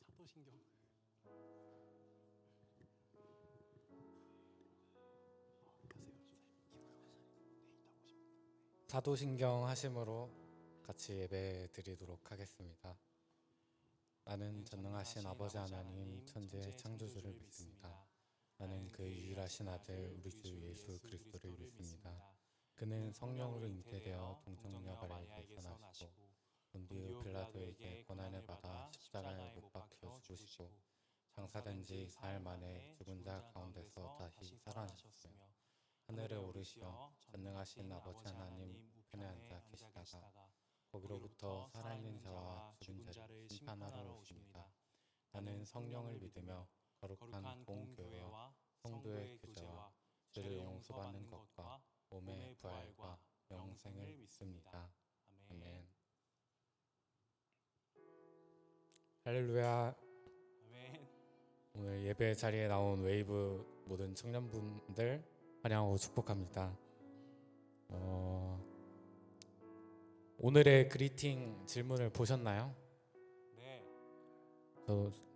사도신경. 가세요. 사도신경 하심으로 같이 예배 드리도록 하겠습니다. 나는 전능하신 아버지 하나님 천지의 창조주를 믿습니다. 나는 그 유일하신 아들 우리 주 예수 그리스도를 믿습니다. 그는 성령으로 잉태되어 동정녀 마리아에게서 나시고 본디오 빌라도에게 고난을 받아 십자가에 못 박혀 죽으시고 장사된 지 사흘 만에 죽은 자 가운데서 다시 살아나셨으며 하늘에 오르시어 전능하신 아버지 하나님 우편에 앉아 계시다가 거기로부터 살아있는 자와 죽은 자를 심판하러 오십니다. 나는 성령을 믿으며 거룩한 공교회와 성도의 교제와 죄를 용서받는 것과 몸의 부활과 영생을 믿습니다. 아멘. 할렐루야. 아멘. 오늘 예배 자리에 나온 웨이브 모든 청년분들 환영하고 축복합니다. 오늘의 그리팅 질문을 보셨나요? 네.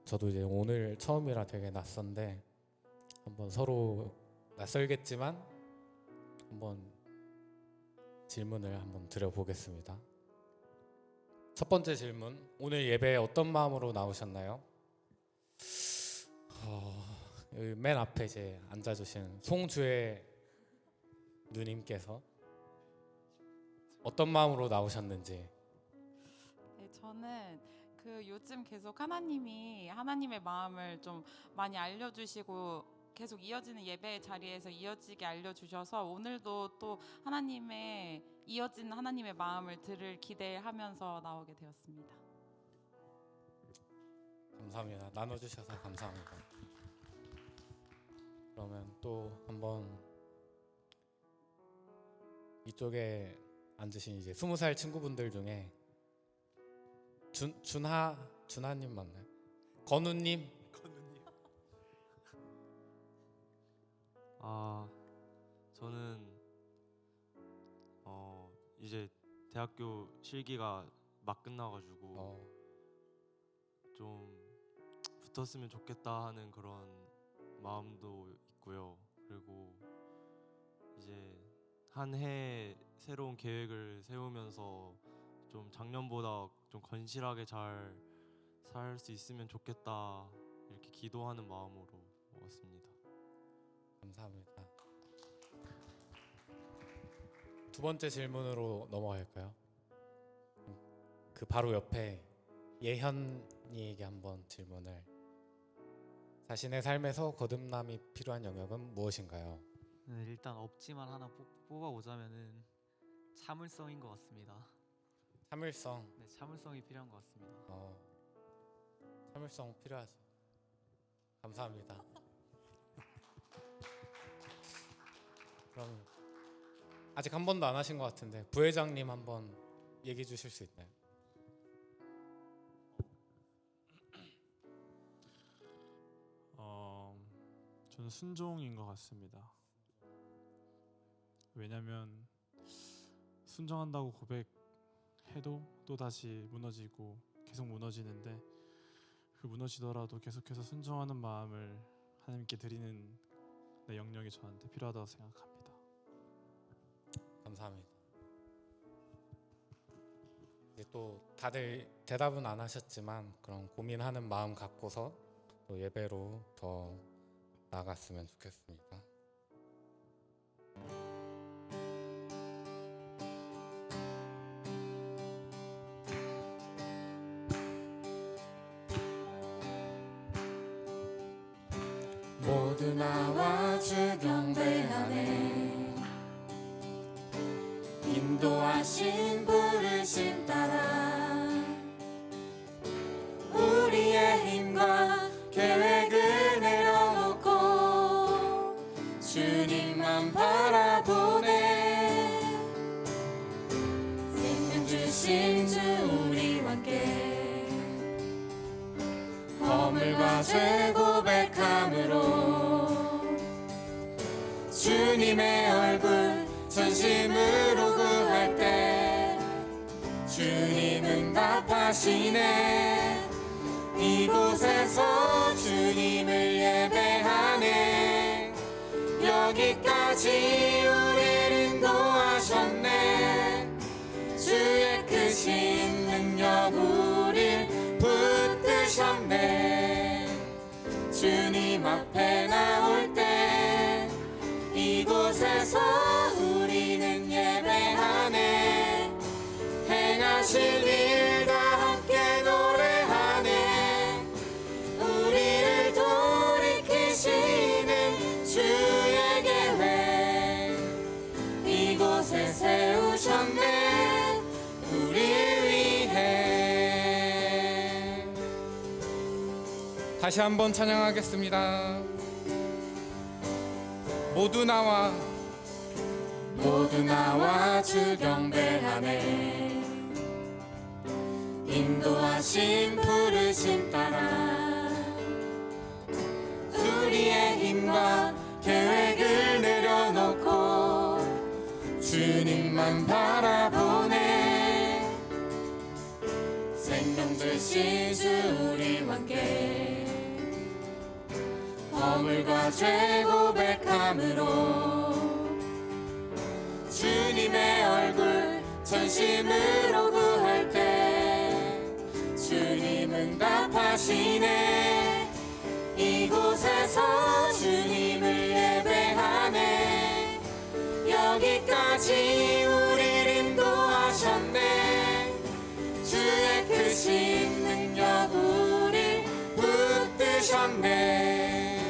저도 이제 오늘 처음이라 되게 낯선데 한번 서로 낯설겠지만 한번 질문을 한번 드려보겠습니다. 첫 번째 질문, 오늘 예배에 어떤 마음으로 나오셨나요? 여기 맨 앞에 이제 앉아주신 송주혜 누님께서 어떤 마음으로 나오셨는지. 네, 저는 요즘 계속 하나님의 마음을 좀 많이 알려주시고 계속 이어지는 예배 자리에서 이어지게 알려주셔서 오늘도 또 이어진 하나님의 마음을 들을 기대하면서 나오게 되었습니다. 감사합니다. 나눠주셔서 감사합니다. 그러면 또 한번 이쪽에 앉으신 이제 20살 친구분들 중에 준하님 맞나요? 건우님. 저는 이제 대학교 실기가 막 끝나가지고 좀 붙었으면 좋겠다 하는 그런 마음도 있고요. 그리고 이제 한 해 새로운 계획을 세우면서 좀 작년보다 좀 건실하게 잘 살 수 있으면 좋겠다 이렇게 기도하는 마음으로 왔습니다. 감사합니다. 두 번째 질문으로 넘어갈까요? 그 바로 옆에 예현이에게 한번 질문을. 자신의 삶에서 거듭남이 필요한 영역은 무엇인가요? 네, 일단 없지만 하나 뽑아오자면은 참을성인 것 같습니다. 참을성. 네, 참을성이 필요한 것 같습니다. 참을성 필요하죠. 감사합니다. 그럼 아직 한 번도 안 하신 것 같은데 부회장님 한번 얘기해 주실 수 있나요? 저는 순종인 것 같습니다. 왜냐면 순종한다고 고백해도 또 다시 무너지고 계속 무너지는데 그 무너지더라도 계속해서 순종하는 마음을 하나님께 드리는 영역이 저한테 필요하다고 생각합니다. 감사합니다. 이제 또 다들 대답은 안 하셨지만 그런 고민하는 마음 갖고서 또 예배로 더 나아갔으면 좋겠습니다. 모두 나와 주 경배하네. 인도하신 부르심 따라 우리의 힘과 계획을 내려놓고 주님만 바라보네. 생명 주신 주 우리와 함께 허물과 죄 고백함으로 주님의 얼굴 전심으로 구할 때 주님 응답하시네. 이곳에서 주님을 예배하네. 여기까지 우리를 인도하셨네. 주의 크신 능력 우릴 붙드셨네. 주님 앞에 나올 때 이곳에서 우리는 예배하네. 행하실 일 다 함께 노래하네. 우리를 돌이키시는 주의 계획 이곳에 세우셨네. 우리 위해. 다시 한번 찬양하겠습니다. 모두 나와 주 경배하네. 인도하신 부르심 따라 우리의 힘과 계획을 내려놓고 주님만 바라보네. 생명 주신 주 우리와 함께 허물과 죄 고백함으로 주님의 얼굴 전심으로 구할 때 주님 응답하시네. 이곳에서 주님을 예배하네. 여기까지 우리를 인도하셨네. 주의 크신 능력 우릴 붙드셨네.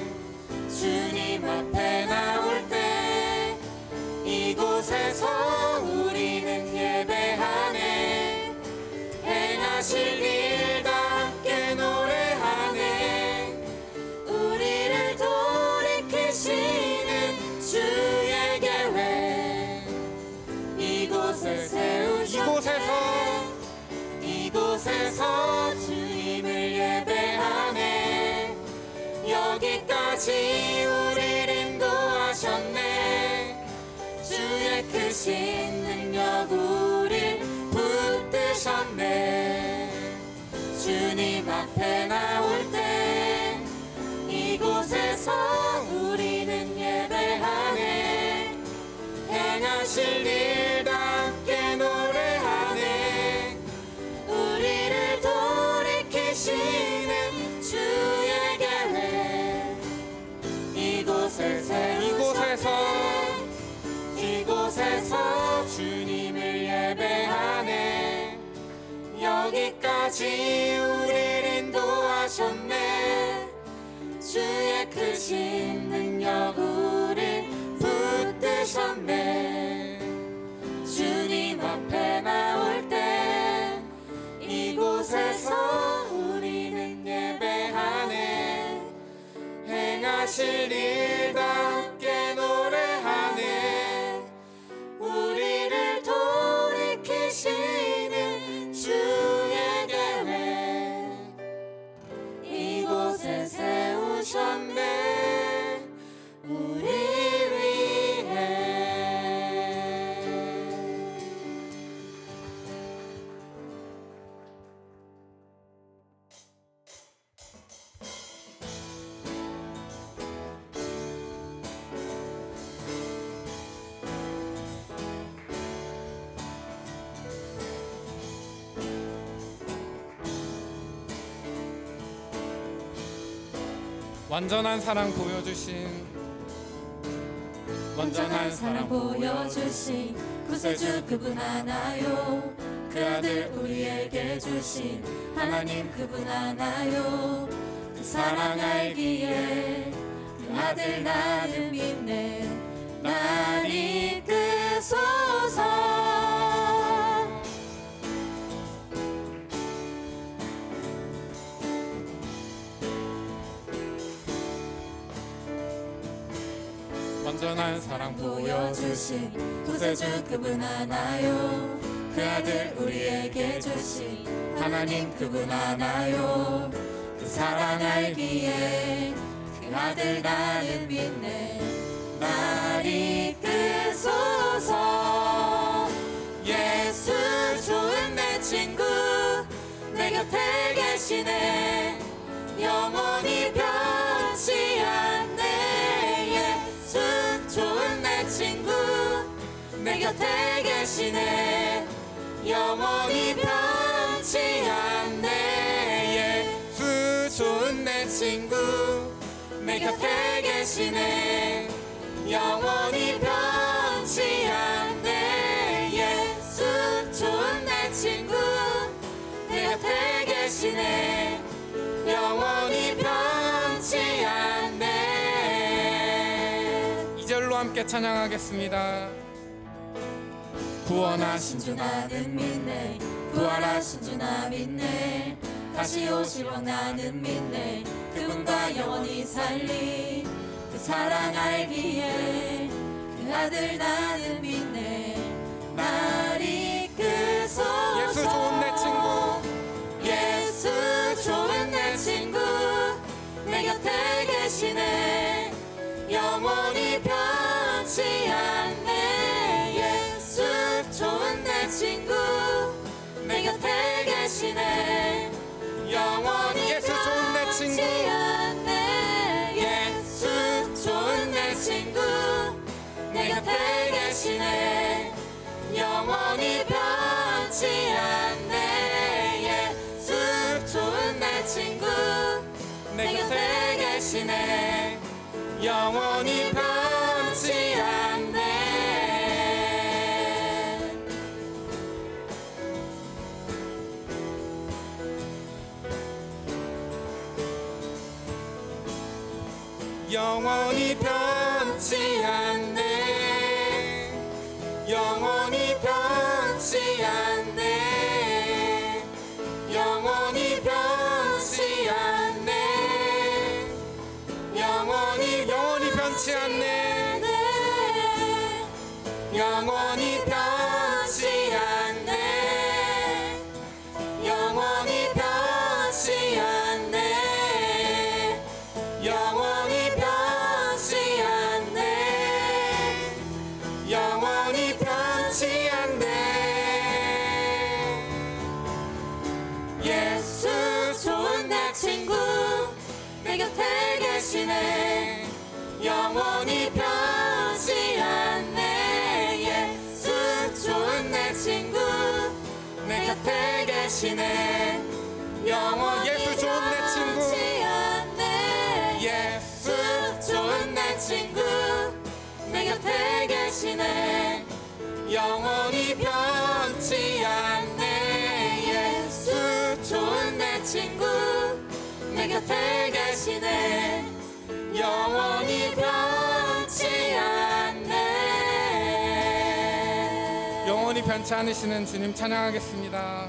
주님 앞에 나올 때 이곳에서 우리는 예배하네. 행하실 일 다 함께 노래하네. 우리를 돌이키시는 주의 계획 이곳에 이곳에서 주님을 예배하네. 여기까지 우리를 인도하셨네. 주의 크신 능력 우릴 붙드셨네. 주님 앞에 나올 때 이곳에서 우리는 예배하네. 행하실 일 다 함께 노래하네. 우리를 돌이키시는 주의 계획 이곳에서 주님을 예배하네. 여기까지 우리를 인도하셨네. 주의 크신 능력 우릴 붙드셨네. 주님 앞에 나올 때 이곳에서 우리는 예배하네. 행하실 일 다 함께 노래하네. 우리를 돌이키시는 주의 계획 이곳에 세우셨네. 우리 위해. 완전한 사랑 보여주신 구세주 그분 하나요. 그 아들 우리에게 주신 하나님 그분 하나요. 그 사랑 알기에 그 아들 나를 믿네. 날 이끄소서. 완전한 사랑 보여주신 구세주 그분 하나요. 그 아들 우리에게 주신 하나님 그분 하나요. 그 사랑 알기에 그 아들 나는 믿네. 날 이끄소서. 예수 좋은 내 친구 내 곁에 계시네. 영원히 변치 않네. 예수 좋은 내 친구 내 곁에 계시네. 영원히 변치 않네. 예수 좋은 내 친구 내 곁에 계시네. 영원히 변치 않네. 예수 좋은 내 친구 내 곁에 계시네. 영원히 변치 않네. 2절로 함께 찬양하겠습니다. 구원하신 주 나는 믿네. 부활하신 주 나 믿네. 다시 오실 왕 나는 믿네. 그분과 영원히 살리 그 사랑 알기에 그 아들 나는 믿네. 날 이끄소서. 예수 좋은 내 친구 예수 좋은 내 친구 내 곁에 계시네. 영원히 변치 않네. 예수 좋은 내 친구 내 곁에 계시네. 영원히 예수 좋은 내 친구 변치 않네. 예수 좋은 내 친구 내 곁에 계시네. 영원히 변치 않네. 예수 좋은 내 친구 내 곁에 계시네. 영원히 변치 않네. 영원히 변치 않네. 영원히 변치 않네. 영원히 변치 않네. 영원히 변치 않네. 영원히 변치 않네. 영원히 변치 않네. 영원히 변치 않네. 영원히 변치 않네. 예수 좋은 내 친구 내 곁에 계시네. 영원히 변치 않네. 예수 좋은 내 친구 내 곁에 계시네. 영원히 예수 좋은 내 친구 변치 않네. 예수 좋은 내 친구 내 곁에 계시네. 영원히 변치 않네. 예수 좋은 내 친구 내 곁에 계시네. 영원히 변치 않네. 영원히 변치 않으시는 주님 찬양하겠습니다.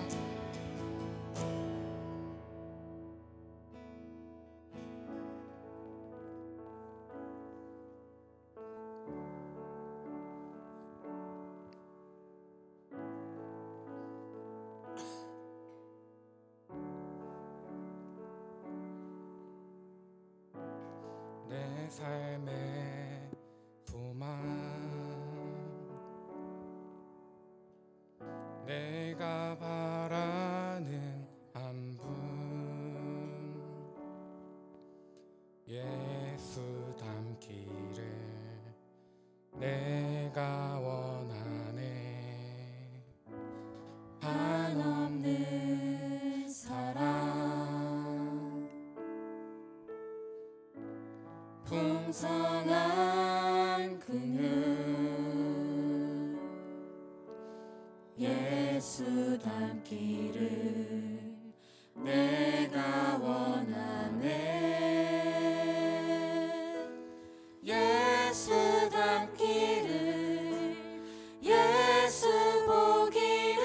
내 삶의 소망 내가 바라는 한 분 예수 닮기를 내가 원하네. 한없는 사랑 풍성한 긍휼 예수 닮기를 내가 원하네. 예수 닮기를 예수 보기를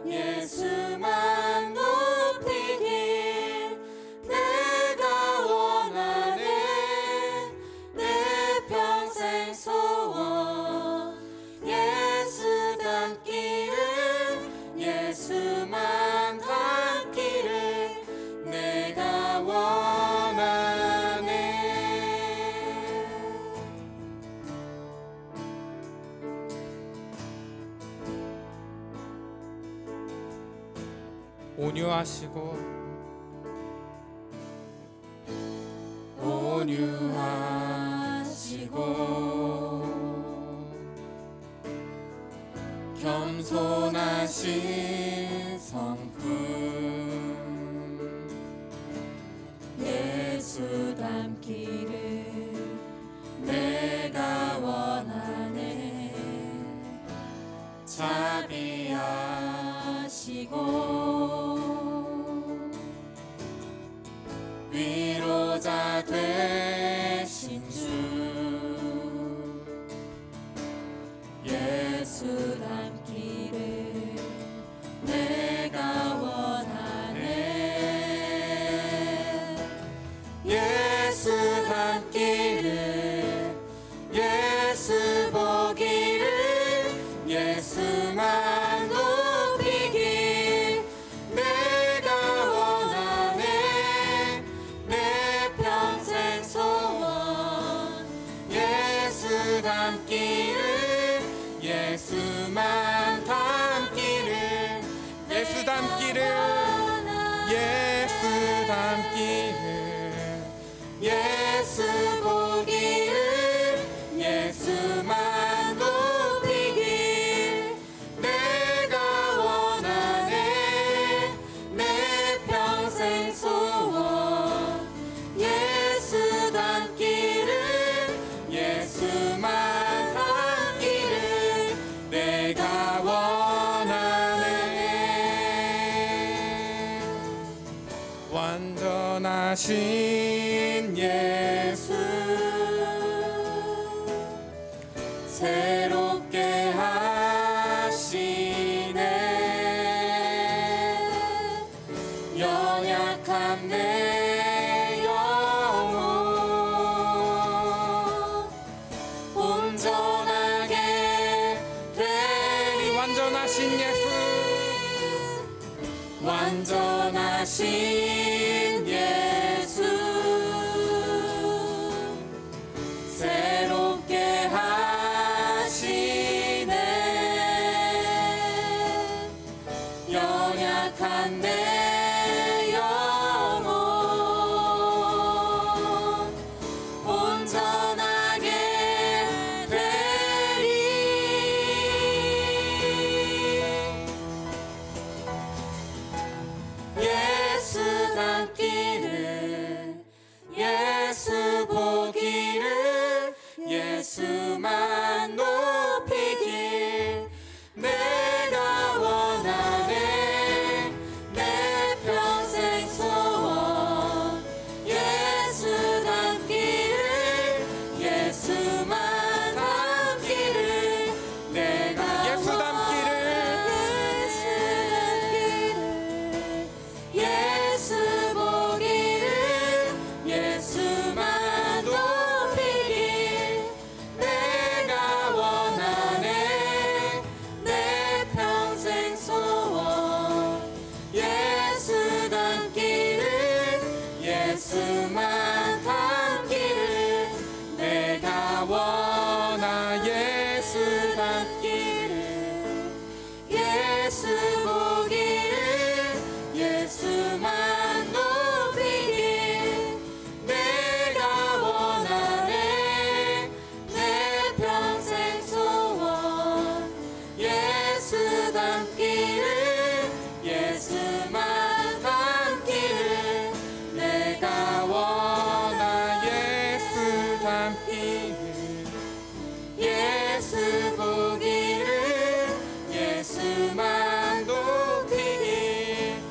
예수만 높이길 내가 원하네. 내 평생 소원 예수 닮기를 예수만 닮기를 내가 원하네. 온유하시고 온유하시고 겸손하신 성품 예수 닮기를 내가 원하네. 자비하시고 위로자 되신 주 예수 닮기를 내가 원하네. 예수 닮기를 예수 보기를 예수만 높이길 내가 원하네. 내 평생 소원 예수 닮기를 예수만 닮기를 예수 닮기를 예수 닮기를 예수 보기를 예수만 높이길 내가 원하네. 내 평생 소원 예수 닮기를 예수만 닮기를 내가 원하네. 완전하신 예수 새롭게 하시네. 연약한 내 영혼 온전하게 되리. 완전하신 예수 완전하신 예수 새롭게 하시네. 연약한 내 영혼 온전하게 되리. 예수 닮기를 예수 보기를 예수만 높이길 내가 원하네. 내 평생 소원 예수 닮기를 예수만 닮기를 내가 예수 닮기를 예수 보기를 예수만 높이길 내가 원하네. 내 평생 소원 예수 닮기를 예수만 닮기를 내가 원하. 예수 닮기를 예수 보기를 예수만 높이길 내가 원하네. 내 평생 소원 예수 닮기를 예수만 닮기를 내가 원하. 예수 닮기를 예수 보기를 예수만 높이길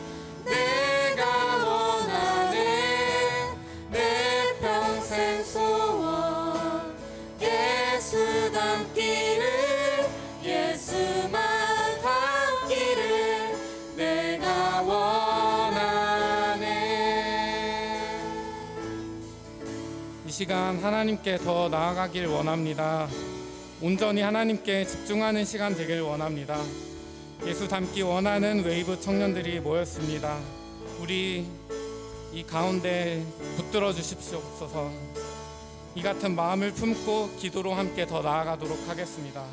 내가 원하네. 내 평생 소원 예수 닮기를 예수만 닮기를 내가 원하네. 이 시간 하나님께 더 나아가길 원합니다. 온전히 하나님께 집중하는 시간 되길 원합니다. 예수 닮기 원하는 웨이브 청년들이 모였습니다. 우리 이 가운데 붙들어 주십시옵소서. 이 같은 마음을 품고 기도로 함께 더 나아가도록 하겠습니다.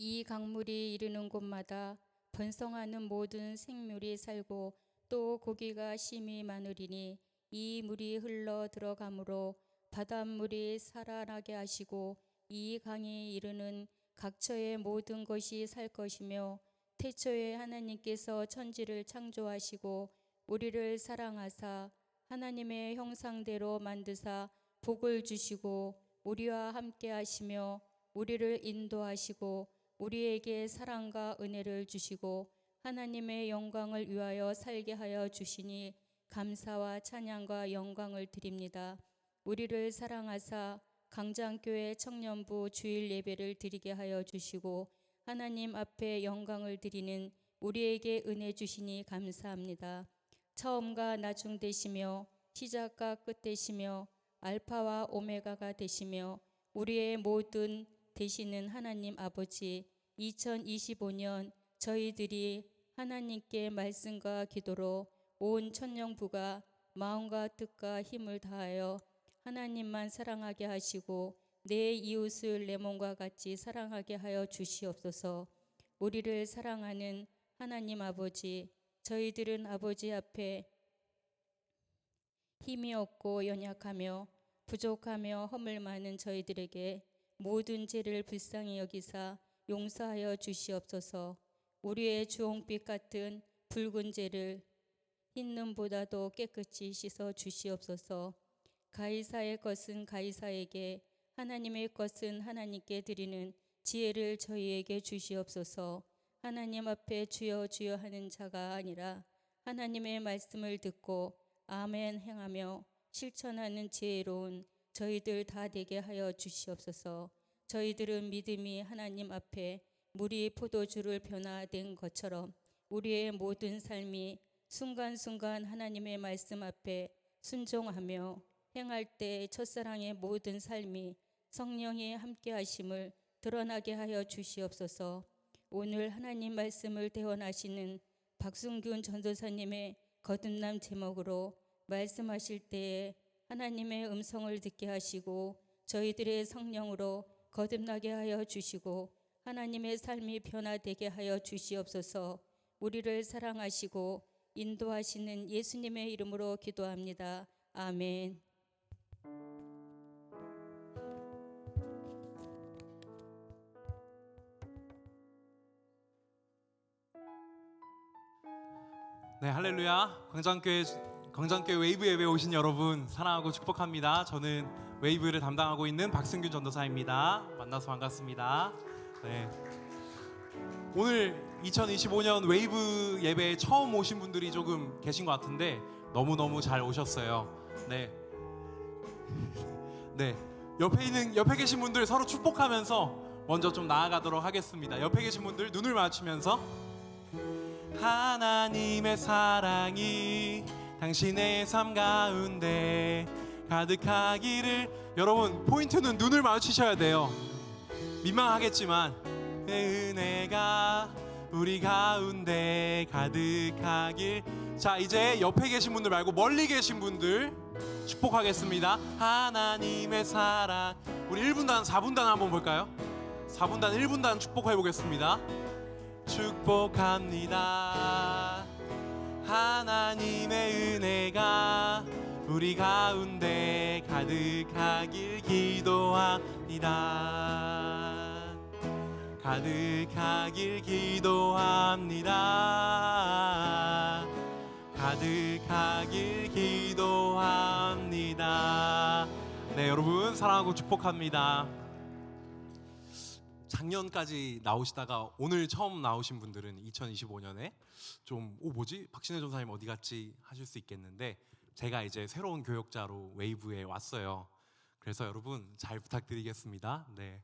이 강물이 이르는 곳마다 번성하는 모든 생물이 살고 또 고기가 심히 많으리니 이 물이 흘러 들어가므로 바닷물이 살아나게 하시고 이 강이 이르는 각처의 모든 것이 살 것이며 태초에 하나님께서 천지를 창조하시고 우리를 사랑하사 하나님의 형상대로 만드사 복을 주시고 우리와 함께 하시며 우리를 인도하시고 우리에게 사랑과 은혜를 주시고 하나님의 영광을 위하여 살게 하여 주시니 감사와 찬양과 영광을 드립니다. 우리를 사랑하사 강장교회 청년부 주일 예배를 드리게 하여 주시고 하나님 앞에 영광을 드리는 우리에게 은혜 주시니 감사합니다. 처음과 나중 되시며 시작과 끝 되시며 알파와 오메가가 되시며 우리의 모든 되시는 하나님 아버지, 2025년 저희들이 하나님께 말씀과 기도로 온 천년부가 마음과 뜻과 힘을 다하여 하나님만 사랑하게 하시고 내 이웃을 내 몸과 같이 사랑하게 하여 주시옵소서. 우리를 사랑하는 하나님 아버지, 저희들은 아버지 앞에 힘이 없고 연약하며 부족하며 허물 많은 저희들에게 모든 죄를 불쌍히 여기사 용서하여 주시옵소서. 우리의 주홍빛 같은 붉은 죄를 흰 눈보다도 깨끗이 씻어 주시옵소서. 가이사의 것은 가이사에게, 하나님의 것은 하나님께 드리는 지혜를 저희에게 주시옵소서. 하나님 앞에 주여 주여 하는 자가 아니라 하나님의 말씀을 듣고 아멘 행하며 실천하는 지혜로운 저희들 다 되게 하여 주시옵소서. 저희들은 믿음이 하나님 앞에 물이 포도주를 변화된 것처럼 우리의 모든 삶이 순간순간 하나님의 말씀 앞에 순종하며 행할 때 첫사랑의 모든 삶이 성령의 함께 하심을 드러나게 하여 주시옵소서. 오늘 하나님 말씀을 대언하시는 박순균 전도사님의 거듭남 제목으로 말씀하실 때에 하나님의 음성을 듣게 하시고 저희들의 성령으로 거듭나게 하여 주시고 하나님의 삶이 변화되게 하여 주시옵소서. 우리를 사랑하시고 인도하시는 예수님의 이름으로 기도합니다. 아멘. 네, 할렐루야. 광장교회 웨이브 예배 오신 여러분 사랑하고 축복합니다. 저는 웨이브를 담당하고 있는 박승균 전도사입니다. 만나서 반갑습니다. 네. 오늘 2025년 웨이브 예배에 처음 오신 분들이 조금 계신 것 같은데 너무너무 잘 오셨어요. 네. 네. 옆에 계신 분들 서로 축복하면서 먼저 좀 나아가도록 하겠습니다. 옆에 계신 분들 눈을 맞추면서 하나님의 사랑이 당신의 삶 가운데 가득하기를. 여러분 포인트는 눈을 마주치셔야 돼요. 민망하겠지만 내 은혜가 우리 가운데 가득하길. 자, 이제 옆에 계신 분들 말고 멀리 계신 분들 축복하겠습니다. 하나님의 사랑. 우리 1분단 4분단 한번 볼까요? 4분단 1분단 축복해 보겠습니다. 축복합니다. 하나님의 은혜가 우리 가운데 가득하길 기도합니다. 가득하길 기도합니다. 가득하길 기도합니다. 네, 여러분 사랑하고 축복합니다. 작년까지 나오시다가 오늘 처음 나오신 분들은 2025년에 좀 뭐지? 박신혜 전사님 어디 갔지? 하실 수 있겠는데 제가 이제 새로운 교역자로 웨이브에 왔어요. 그래서 여러분 잘 부탁드리겠습니다. 네,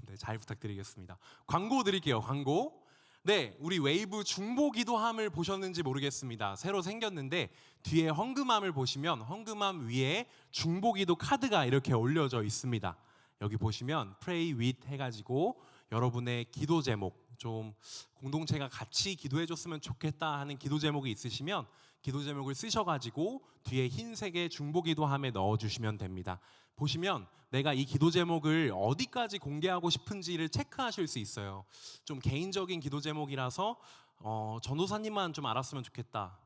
네, 잘 부탁드리겠습니다. 광고 드릴게요. 광고. 네, 우리 웨이브 중보기도함을 보셨는지 모르겠습니다. 새로 생겼는데 뒤에 헌금함을 보시면 헌금함 위에 중보기도 카드가 이렇게 올려져 있습니다. 여기 보시면 Pray with 해가지고 여러분의 기도 제목, 좀 공동체가 같이 기도해줬으면 좋겠다 하는 기도 제목이 있으시면 기도 제목을 쓰셔가지고 뒤에 흰색의 중보기도함에 넣어주시면 됩니다. 보시면 내가 이 기도 제목을 어디까지 공개하고 싶은지를 체크하실 수 있어요. 좀 개인적인 기도 제목이라서 전도사님만 좀 알았으면 좋겠다.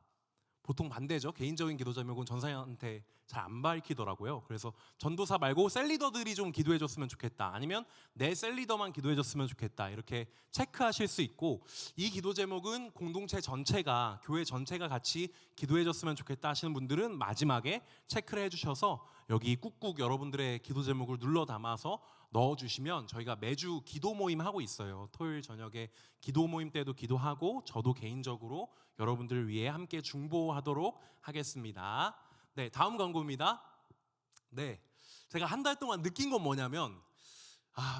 보통 반대죠. 개인적인 기도 제목은 전사한테 잘 안 밝히더라고요. 그래서 전도사 말고 셀리더들이 좀 기도해줬으면 좋겠다. 아니면 내 셀리더만 기도해줬으면 좋겠다. 이렇게 체크하실 수 있고, 이 기도 제목은 공동체 전체가, 교회 전체가 같이 기도해줬으면 좋겠다 하시는 분들은 마지막에 체크를 해주셔서 여기 꾹꾹 여러분들의 기도 제목을 눌러 담아서 넣어주시면 저희가 매주 기도 모임 하고 있어요. 토요일 저녁에 기도 모임 때도 기도하고 저도 개인적으로 여러분들을 위해 함께 중보하도록 하겠습니다. 네, 다음 광고입니다. 네, 제가 한 달 동안 느낀 건 뭐냐면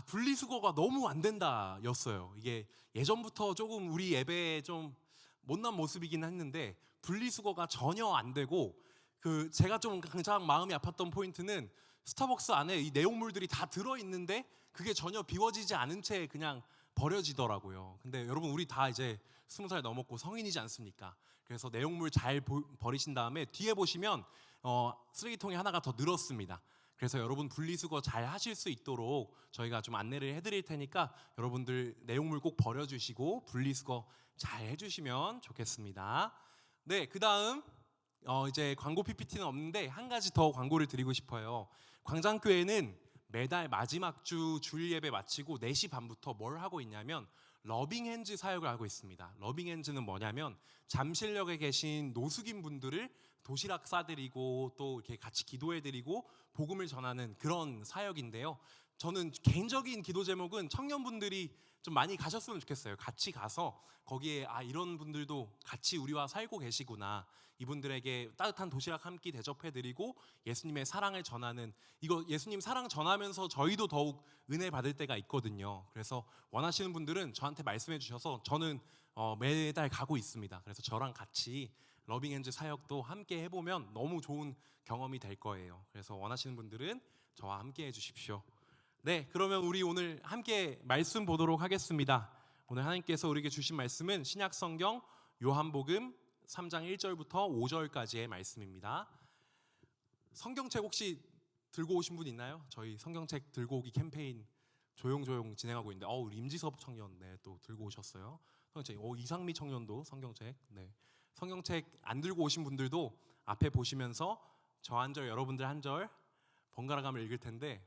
분리수거가 너무 안 된다였어요. 이게 예전부터 조금 우리 예배에 좀 못난 모습이긴 했는데 분리수거가 전혀 안 되고, 제가 좀 가장 마음이 아팠던 포인트는 스타벅스 안에 이 내용물들이 다 들어있는데 그게 전혀 비워지지 않은 채 그냥 버려지더라고요. 근데 여러분, 우리 다 이제 20살 넘었고 성인이지 않습니까? 그래서 내용물 잘 버리신 다음에 뒤에 보시면 쓰레기통이 하나가 더 늘었습니다. 그래서 여러분 분리수거 잘 하실 수 있도록 저희가 좀 안내를 해드릴 테니까 여러분들 내용물 꼭 버려주시고 분리수거 잘 해주시면 좋겠습니다. 네, 그 다음 이제 광고 PPT는 없는데 한 가지 더 광고를 드리고 싶어요. 광장교회는 매달 마지막 주 주일 예배 마치고 4시 반부터 뭘 하고 있냐면 러빙핸즈 사역을 하고 있습니다. 러빙핸즈는 뭐냐면 잠실역에 계신 노숙인 분들을 도시락 싸드리고 또 이렇게 같이 기도해드리고 복음을 전하는 그런 사역인데요. 저는 개인적인 기도 제목은 청년분들이 좀 많이 가셨으면 좋겠어요. 같이 가서 거기에 이런 분들도 같이 우리와 살고 계시구나, 이분들에게 따뜻한 도시락 한 끼 대접해드리고 예수님의 사랑을 전하는, 이거 예수님 사랑 전하면서 저희도 더욱 은혜 받을 때가 있거든요. 그래서 원하시는 분들은 저한테 말씀해 주셔서 저는 매달 가고 있습니다. 그래서 저랑 같이 러빙핸즈 사역도 함께 해보면 너무 좋은 경험이 될 거예요. 그래서 원하시는 분들은 저와 함께 해주십시오. 네, 그러면 우리 오늘 함께 말씀 보도록 하겠습니다. 오늘 하나님께서 우리에게 주신 말씀은 신약성경 요한복음 3장 1절부터 5절까지의 말씀입니다. 성경책 혹시 들고 오신 분 있나요? 저희 성경책 들고 오기 캠페인 조용조용 진행하고 있는데 우리 임지섭 청년 또 들고 오셨어요. 성경책. 이상미 청년도 성경책. 네. 성경책 안 들고 오신 분들도 앞에 보시면서 저 한 절 여러분들 한 절 번갈아 가며 읽을 텐데,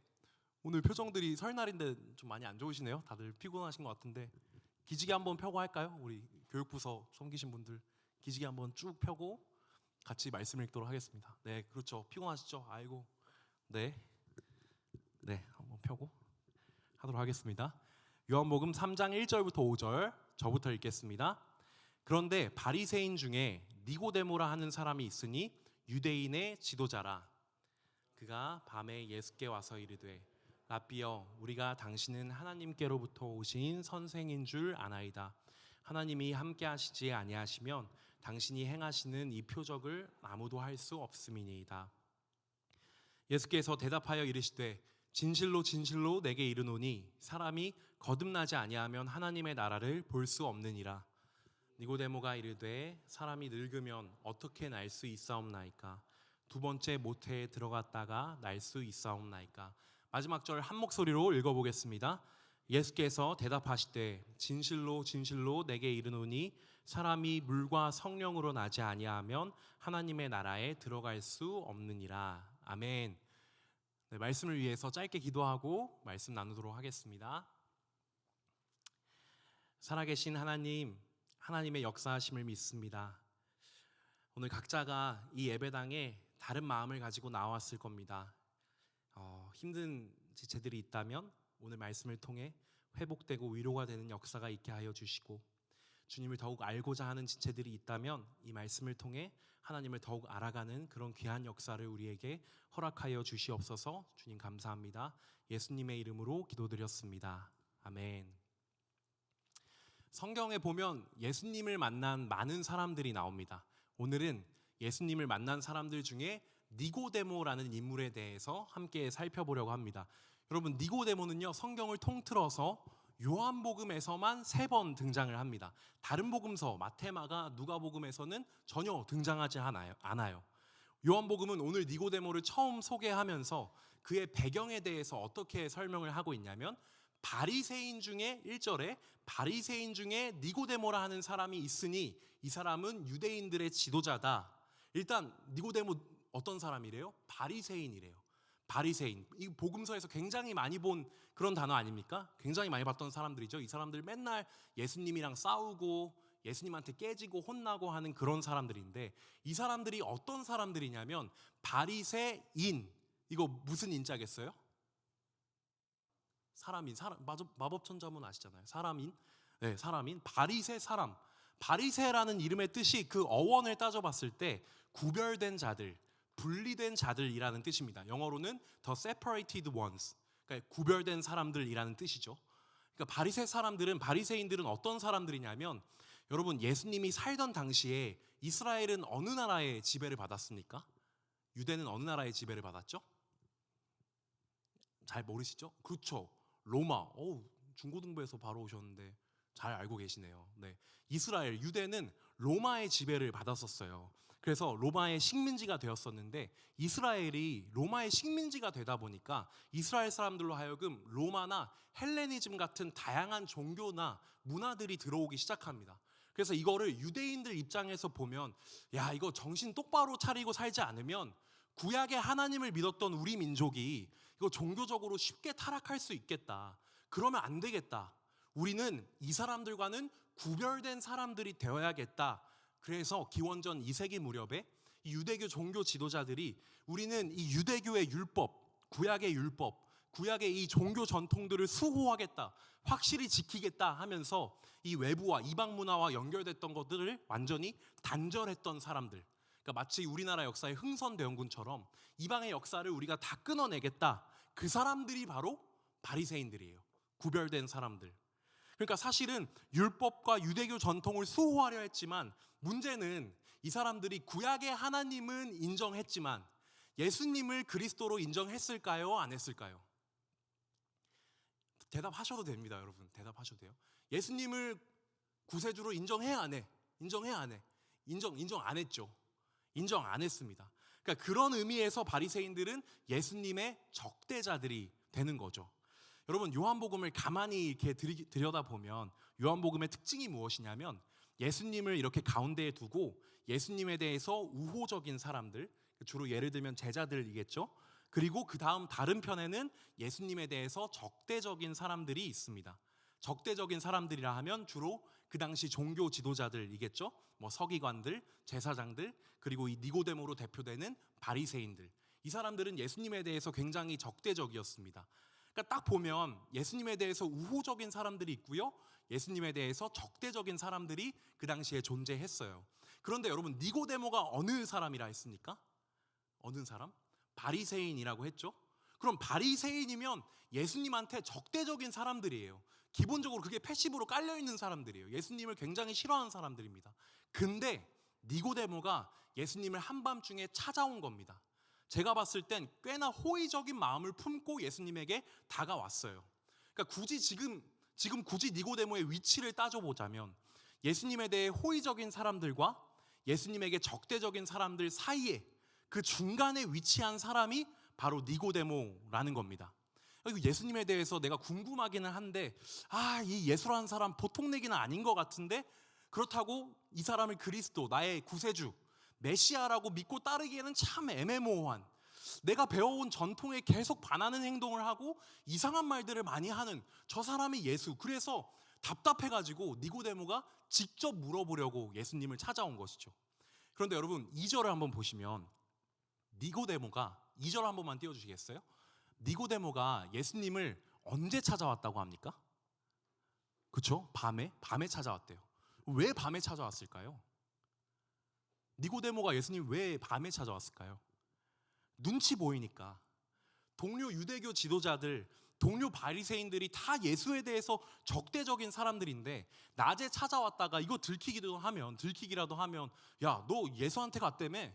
오늘 표정들이 설날인데 좀 많이 안 좋으시네요. 다들 피곤하신 것 같은데 기지개 한번 펴고 할까요? 우리 교육부서 섬기신 분들 기지개 한번 쭉 펴고 같이 말씀을 읽도록 하겠습니다. 네, 그렇죠. 피곤하시죠? 아이고. 네, 한번 펴고 하도록 하겠습니다. 요한복음 3장 1절부터 5절 저부터 읽겠습니다. 그런데 바리새인 중에 니고데모라 하는 사람이 있으니 유대인의 지도자라. 그가 밤에 예수께 와서 이르되 라삐여, 우리가 당신은 하나님께로부터 오신 선생인 줄 아나이다. 하나님이 함께 하시지 아니하시면 당신이 행하시는 이 표적을 아무도 할 수 없음이니이다. 예수께서 대답하여 이르시되 진실로 진실로 내게 이르노니 사람이 거듭나지 아니하면 하나님의 나라를 볼 수 없느니라. 니고데모가 이르되 사람이 늙으면 어떻게 날 수 있사옵나이까? 두 번째 모태에 들어갔다가 날 수 있사옵나이까? 마지막 절 한 목소리로 읽어보겠습니다. 예수께서 대답하시되 진실로 진실로 내게 이르노니 사람이 물과 성령으로 나지 아니하면 하나님의 나라에 들어갈 수 없느니라. 아멘. 네, 말씀을 위해서 짧게 기도하고 말씀 나누도록 하겠습니다. 살아계신 하나님, 하나님의 역사하심을 믿습니다. 오늘 각자가 이 예배당에 다른 마음을 가지고 나왔을 겁니다. 힘든 지체들이 있다면 오늘 말씀을 통해 회복되고 위로가 되는 역사가 있게 하여 주시고, 주님을 더욱 알고자 하는 지체들이 있다면 이 말씀을 통해 하나님을 더욱 알아가는 그런 귀한 역사를 우리에게 허락하여 주시옵소서. 주님 감사합니다. 예수님의 이름으로 기도드렸습니다. 아멘. 성경에 보면 예수님을 만난 많은 사람들이 나옵니다. 오늘은 예수님을 만난 사람들 중에 니고데모라는 인물에 대해서 함께 살펴보려고 합니다. 여러분, 니고데모는요 성경을 통틀어서 요한복음에서만 3번 등장을 합니다. 다른 복음서 마태, 마가, 누가복음에서는 전혀 등장하지 않아요. 요한복음은 오늘 니고데모를 처음 소개하면서 그의 배경에 대해서 어떻게 설명을 하고 있냐면 바리새인 중에 1절에 바리새인 중에 니고데모라 하는 사람이 있으니 이 사람은 유대인들의 지도자다. 일단 니고데모 어떤 사람이래요? 바리새인이래요. 바리새인. 이 복음서에서 굉장히 많이 본 그런 단어 아닙니까? 굉장히 많이 봤던 사람들이죠. 이 사람들 맨날 예수님이랑 싸우고 예수님한테 깨지고 혼나고 하는 그런 사람들인데 이 사람들이 어떤 사람들이냐면 바리새인. 이거 무슨 인자겠어요? 사람인. 마법 천자문 아시잖아요. 사람인. 네, 사람인. 바리새 사람. 바리새라는 이름의 뜻이 그 어원을 따져봤을 때 구별된 자들, 분리된 자들이라는 뜻입니다. 영어로는 the separated ones. 그러니까 구별된 사람들이라는 뜻이죠. 그러니까 바리새인들은 어떤 사람들이냐면 여러분 예수님이 살던 당시에 이스라엘은 어느 나라의 지배를 받았습니까? 유대는 어느 나라의 지배를 받았죠? 잘 모르시죠? 그렇죠. 로마. 중고등부에서 바로 오셨는데 잘 알고 계시네요. 네. 이스라엘, 유대는 로마의 지배를 받았었어요. 그래서 로마의 식민지가 되었었는데 이스라엘이 로마의 식민지가 되다 보니까 이스라엘 사람들로 하여금 로마나 헬레니즘 같은 다양한 종교나 문화들이 들어오기 시작합니다. 그래서 이거를 유대인들 입장에서 보면 야, 이거 정신 똑바로 차리고 살지 않으면 구약의 하나님을 믿었던 우리 민족이 이거 종교적으로 쉽게 타락할 수 있겠다. 그러면 안 되겠다. 우리는 이 사람들과는 구별된 사람들이 되어야겠다. 그래서 기원전 2세기 무렵에 이 유대교 종교 지도자들이 우리는 이 유대교의 율법, 구약의 율법, 구약의 이 종교 전통들을 수호하겠다, 확실히 지키겠다 하면서 이 외부와 이방 문화와 연결됐던 것들을 완전히 단절했던 사람들. 그러니까 마치 우리나라 역사의 흥선대원군처럼 이방의 역사를 우리가 다 끊어내겠다. 그 사람들이 바로 바리새인들이에요. 구별된 사람들. 그러니까 사실은 율법과 유대교 전통을 수호하려 했지만 문제는 이 사람들이 구약의 하나님은 인정했지만 예수님을 그리스도로 인정했을까요? 안 했을까요? 대답하셔도 됩니다, 여러분. 대답하셔도 돼요. 예수님을 구세주로 인정해 안 해? 인정해 안 해? 인정 안 했죠. 인정 안 했습니다. 그러니까 그런 의미에서 바리새인들은 예수님의 적대자들이 되는 거죠. 여러분 요한복음을 가만히 이렇게 들여다보면 요한복음의 특징이 무엇이냐면 예수님을 이렇게 가운데에 두고 예수님에 대해서 우호적인 사람들, 주로 예를 들면 제자들이겠죠. 그리고 그 다음 다른 편에는 예수님에 대해서 적대적인 사람들이 있습니다. 적대적인 사람들이라 하면 주로 그 당시 종교 지도자들이겠죠. 뭐 서기관들, 제사장들, 그리고 이 니고데모로 대표되는 바리새인들. 이 사람들은 예수님에 대해서 굉장히 적대적이었습니다. 그러니까 딱 보면 예수님에 대해서 우호적인 사람들이 있고요. 예수님에 대해서 적대적인 사람들이 그 당시에 존재했어요. 그런데 여러분 니고데모가 어느 사람이라 했습니까? 어느 사람? 바리새인이라고 했죠. 그럼 바리새인이면 예수님한테 적대적인 사람들이에요. 기본적으로 그게 패시브로 깔려있는 사람들이에요. 예수님을 굉장히 싫어하는 사람들입니다. 근데 니고데모가 예수님을 한밤중에 찾아온 겁니다. 제가 봤을 땐 꽤나 호의적인 마음을 품고 예수님에게 다가왔어요. 그러니까 굳이 니고데모의 위치를 따져보자면 예수님에 대해 호의적인 사람들과 예수님에게 적대적인 사람들 사이에 그 중간에 위치한 사람이 바로 니고데모라는 겁니다. 예수님에 대해서 내가 궁금하기는 한데 이 예수라는 사람 보통 내기는 아닌 것 같은데 그렇다고 이 사람을 그리스도, 나의 구세주, 메시아라고 믿고 따르기에는 참 애매모호한, 내가 배워온 전통에 계속 반하는 행동을 하고 이상한 말들을 많이 하는 저 사람이 예수. 그래서 답답해가지고 니고데모가 직접 물어보려고 예수님을 찾아온 것이죠. 그런데 여러분 2절을 한번 보시면 니고데모가 2절 한 번만 띄워주시겠어요? 니고데모가 예수님을 언제 찾아왔다고 합니까? 그렇죠? 밤에 찾아왔대요. 왜 밤에 찾아왔을까요? 니고데모가 예수님 왜 밤에 찾아왔을까요? 눈치 보이니까. 동료 유대교 지도자들, 동료 바리새인들이 다 예수에 대해서 적대적인 사람들인데 낮에 찾아왔다가 이거 들키기라도 하면 야, 너 예수한테 갔다며?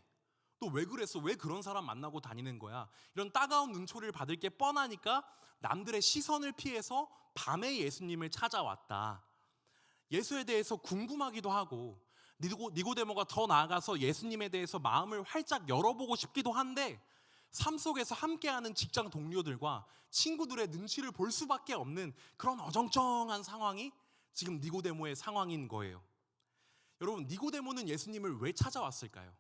너 왜 그랬어? 왜 그런 사람 만나고 다니는 거야? 이런 따가운 눈초리를 받을 게 뻔하니까 남들의 시선을 피해서 밤에 예수님을 찾아왔다. 예수에 대해서 궁금하기도 하고 니고데모가 더 나아가서 예수님에 대해서 마음을 활짝 열어보고 싶기도 한데 삶 속에서 함께하는 직장 동료들과 친구들의 눈치를 볼 수밖에 없는 그런 어정쩡한 상황이 지금 니고데모의 상황인 거예요. 여러분, 니고데모는 예수님을 왜 찾아왔을까요?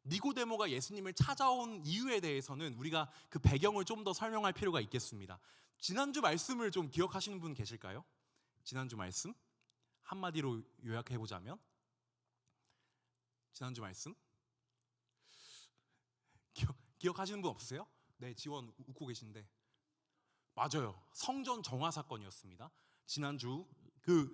니고데모가 예수님을 찾아온 이유에 대해서는 우리가 그 배경을 좀 더 설명할 필요가 있겠습니다. 지난주 말씀을 좀 기억하시는 분 계실까요? 지난주 말씀? 한마디로 요약해보자면 지난주 말씀? 기억하시는 분 없으세요? 네, 지원 웃고 계신데 맞아요. 성전 정화 사건이었습니다.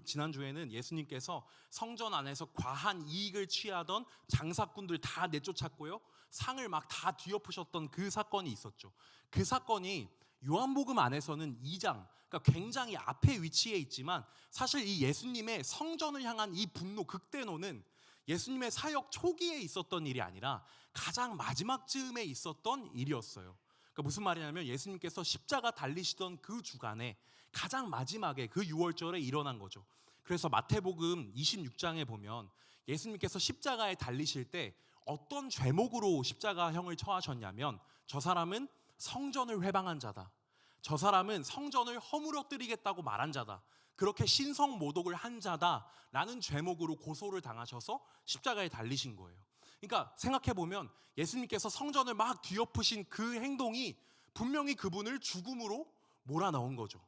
지난주에는 예수님께서 성전 안에서 과한 이익을 취하던 장사꾼들 다 내쫓았고요. 상을 막 다 뒤엎으셨던 그 사건이 있었죠. 그 사건이 요한복음 안에서는 2장, 그러니까 굉장히 앞에 위치해 있지만 사실 이 예수님의 성전을 향한 이 분노, 극대노는 예수님의 사역 초기에 있었던 일이 아니라 가장 마지막 즈음에 있었던 일이었어요. 그러니까 무슨 말이냐면 예수님께서 십자가 달리시던 그 주간에 가장 마지막에 그 6월절에 일어난 거죠. 그래서 마태복음 26장에 보면 예수님께서 십자가에 달리실 때 어떤 죄목으로 십자가형을 처하셨냐면 저 사람은 성전을 회방한 자다. 저 사람은 성전을 허물어뜨리겠다고 말한 자다. 그렇게 신성모독을 한 자다라는 죄목으로 고소를 당하셔서 십자가에 달리신 거예요. 그러니까 생각해보면 예수님께서 성전을 막 뒤엎으신 그 행동이 분명히 그분을 죽음으로 몰아넣은 거죠.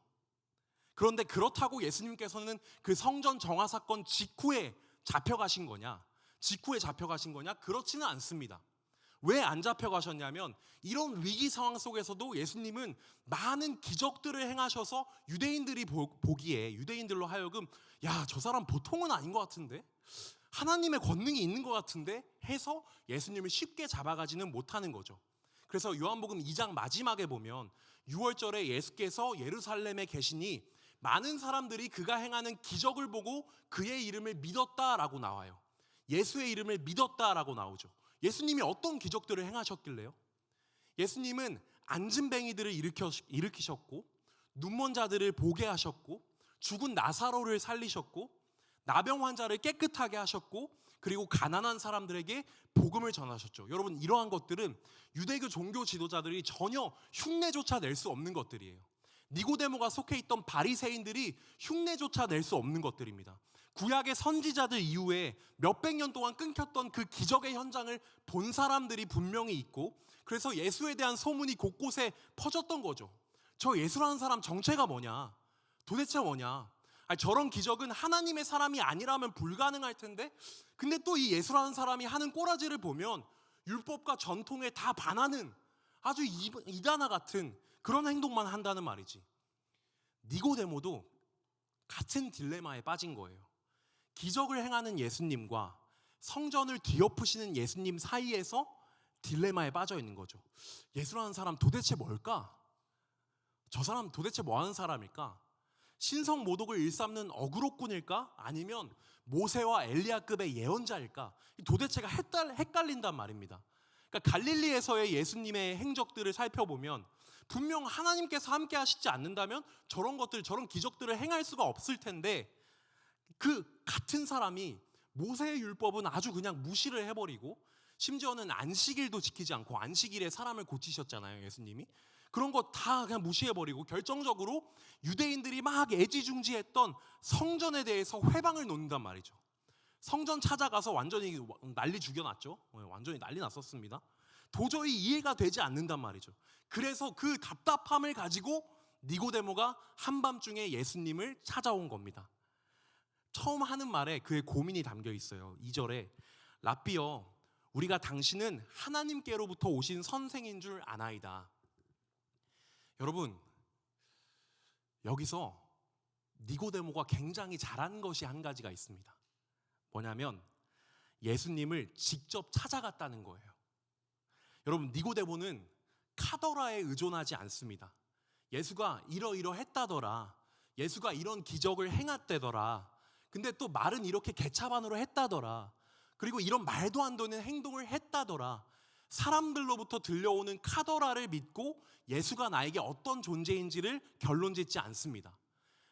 그런데 그렇다고 예수님께서는 그 성전 정화 사건 직후에 잡혀가신 거냐? 그렇지는 않습니다. 왜 안 잡혀가셨냐면 이런 위기 상황 속에서도 예수님은 많은 기적들을 행하셔서 유대인들이 보기에 유대인들로 하여금 야, 저 사람 보통은 아닌 것 같은데? 하나님의 권능이 있는 것 같은데? 해서 예수님을 쉽게 잡아가지는 못하는 거죠. 그래서 요한복음 2장 마지막에 보면 6월절에 예수께서 예루살렘에 계시니 많은 사람들이 그가 행하는 기적을 보고 그의 이름을 믿었다라고 나와요. 예수의 이름을 믿었다라고 나오죠. 예수님이 어떤 기적들을 행하셨길래요? 예수님은 앉은뱅이들을 일으키셨고 눈먼 자들을 보게 하셨고 죽은 나사로를 살리셨고 나병 환자를 깨끗하게 하셨고 그리고 가난한 사람들에게 복음을 전하셨죠. 여러분, 이러한 것들은 유대교 종교 지도자들이 전혀 흉내조차 낼 수 없는 것들이에요. 니고데모가 속해 있던 바리새인들이 흉내조차 낼 수 없는 것들입니다. 구약의 선지자들 이후에 몇백 년 동안 끊겼던 그 기적의 현장을 본 사람들이 분명히 있고 그래서 예수에 대한 소문이 곳곳에 퍼졌던 거죠. 저 예수라는 사람 정체가 뭐냐? 도대체 뭐냐? 아니, 저런 기적은 하나님의 사람이 아니라면 불가능할 텐데 근데 또 이 예수라는 사람이 하는 꼬라지를 보면 율법과 전통에 다 반하는 아주 이단아 같은 그런 행동만 한다는 말이지. 니고데모도 같은 딜레마에 빠진 거예요. 기적을 행하는 예수님과 성전을 뒤엎으시는 예수님 사이에서 딜레마에 빠져 있는 거죠. 예수라는 사람 도대체 뭘까? 저 사람 도대체 뭐 하는 사람일까? 신성 모독을 일삼는 어그로꾼일까? 아니면 모세와 엘리야급의 예언자일까? 도대체가 헷갈린단 말입니다. 그러니까 갈릴리에서의 예수님의 행적들을 살펴보면 분명 하나님께서 함께 하시지 않는다면 저런 기적들을 행할 수가 없을 텐데 그 같은 사람이 모세의 율법은 아주 그냥 무시를 해버리고 심지어는 안식일도 지키지 않고 안식일에 사람을 고치셨잖아요, 예수님이. 그런 거 다 그냥 무시해버리고 결정적으로 유대인들이 막 애지중지했던 성전에 대해서 회방을 놓는단 말이죠. 성전 찾아가서 완전히 난리 죽여놨죠. 완전히 난리 났었습니다. 도저히 이해가 되지 않는단 말이죠. 그래서 그 답답함을 가지고 니고데모가 한밤중에 예수님을 찾아온 겁니다. 처음 하는 말에 그의 고민이 담겨 있어요. 2절에 랍비여, 우리가 당신은 하나님께로부터 오신 선생인 줄 아나이다. 여러분, 여기서 니고데모가 굉장히 잘한 것이 한 가지가 있습니다. 뭐냐면 예수님을 직접 찾아갔다는 거예요. 여러분, 니고데모는 카더라에 의존하지 않습니다. 예수가 이러이러했다더라, 예수가 이런 기적을 행했다더라, 근데 또 말은 이렇게 개차반으로 했다더라, 그리고 이런 말도 안 되는 행동을 했다더라, 사람들로부터 들려오는 카더라를 믿고 예수가 나에게 어떤 존재인지를 결론짓지 않습니다.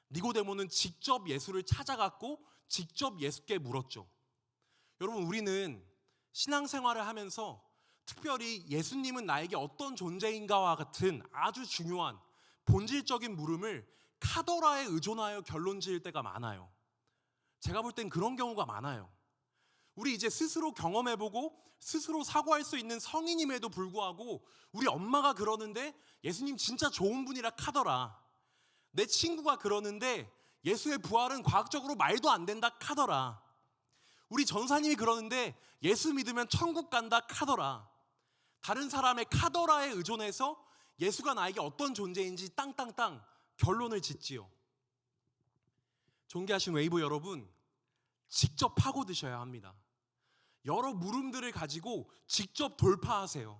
니고데모는 직접 예수를 찾아갔고 직접 예수께 물었죠. 여러분, 우리는 신앙생활을 하면서 특별히 예수님은 나에게 어떤 존재인가와 같은 아주 중요한 본질적인 물음을 카더라에 의존하여 결론 지을 때가 많아요. 제가 볼 땐 그런 경우가 많아요. 우리 이제 스스로 경험해보고 스스로 사고할 수 있는 성인임에도 불구하고 우리 엄마가 그러는데 예수님 진짜 좋은 분이라 카더라. 내 친구가 그러는데 예수의 부활은 과학적으로 말도 안 된다 카더라. 우리 전사님이 그러는데 예수 믿으면 천국 간다 카더라. 다른 사람의 카더라에 의존해서 예수가 나에게 어떤 존재인지 땅땅땅 결론을 짓지요. 존귀하신 웨이브 여러분, 직접 파고드셔야 합니다. 여러 물음들을 가지고 직접 돌파하세요.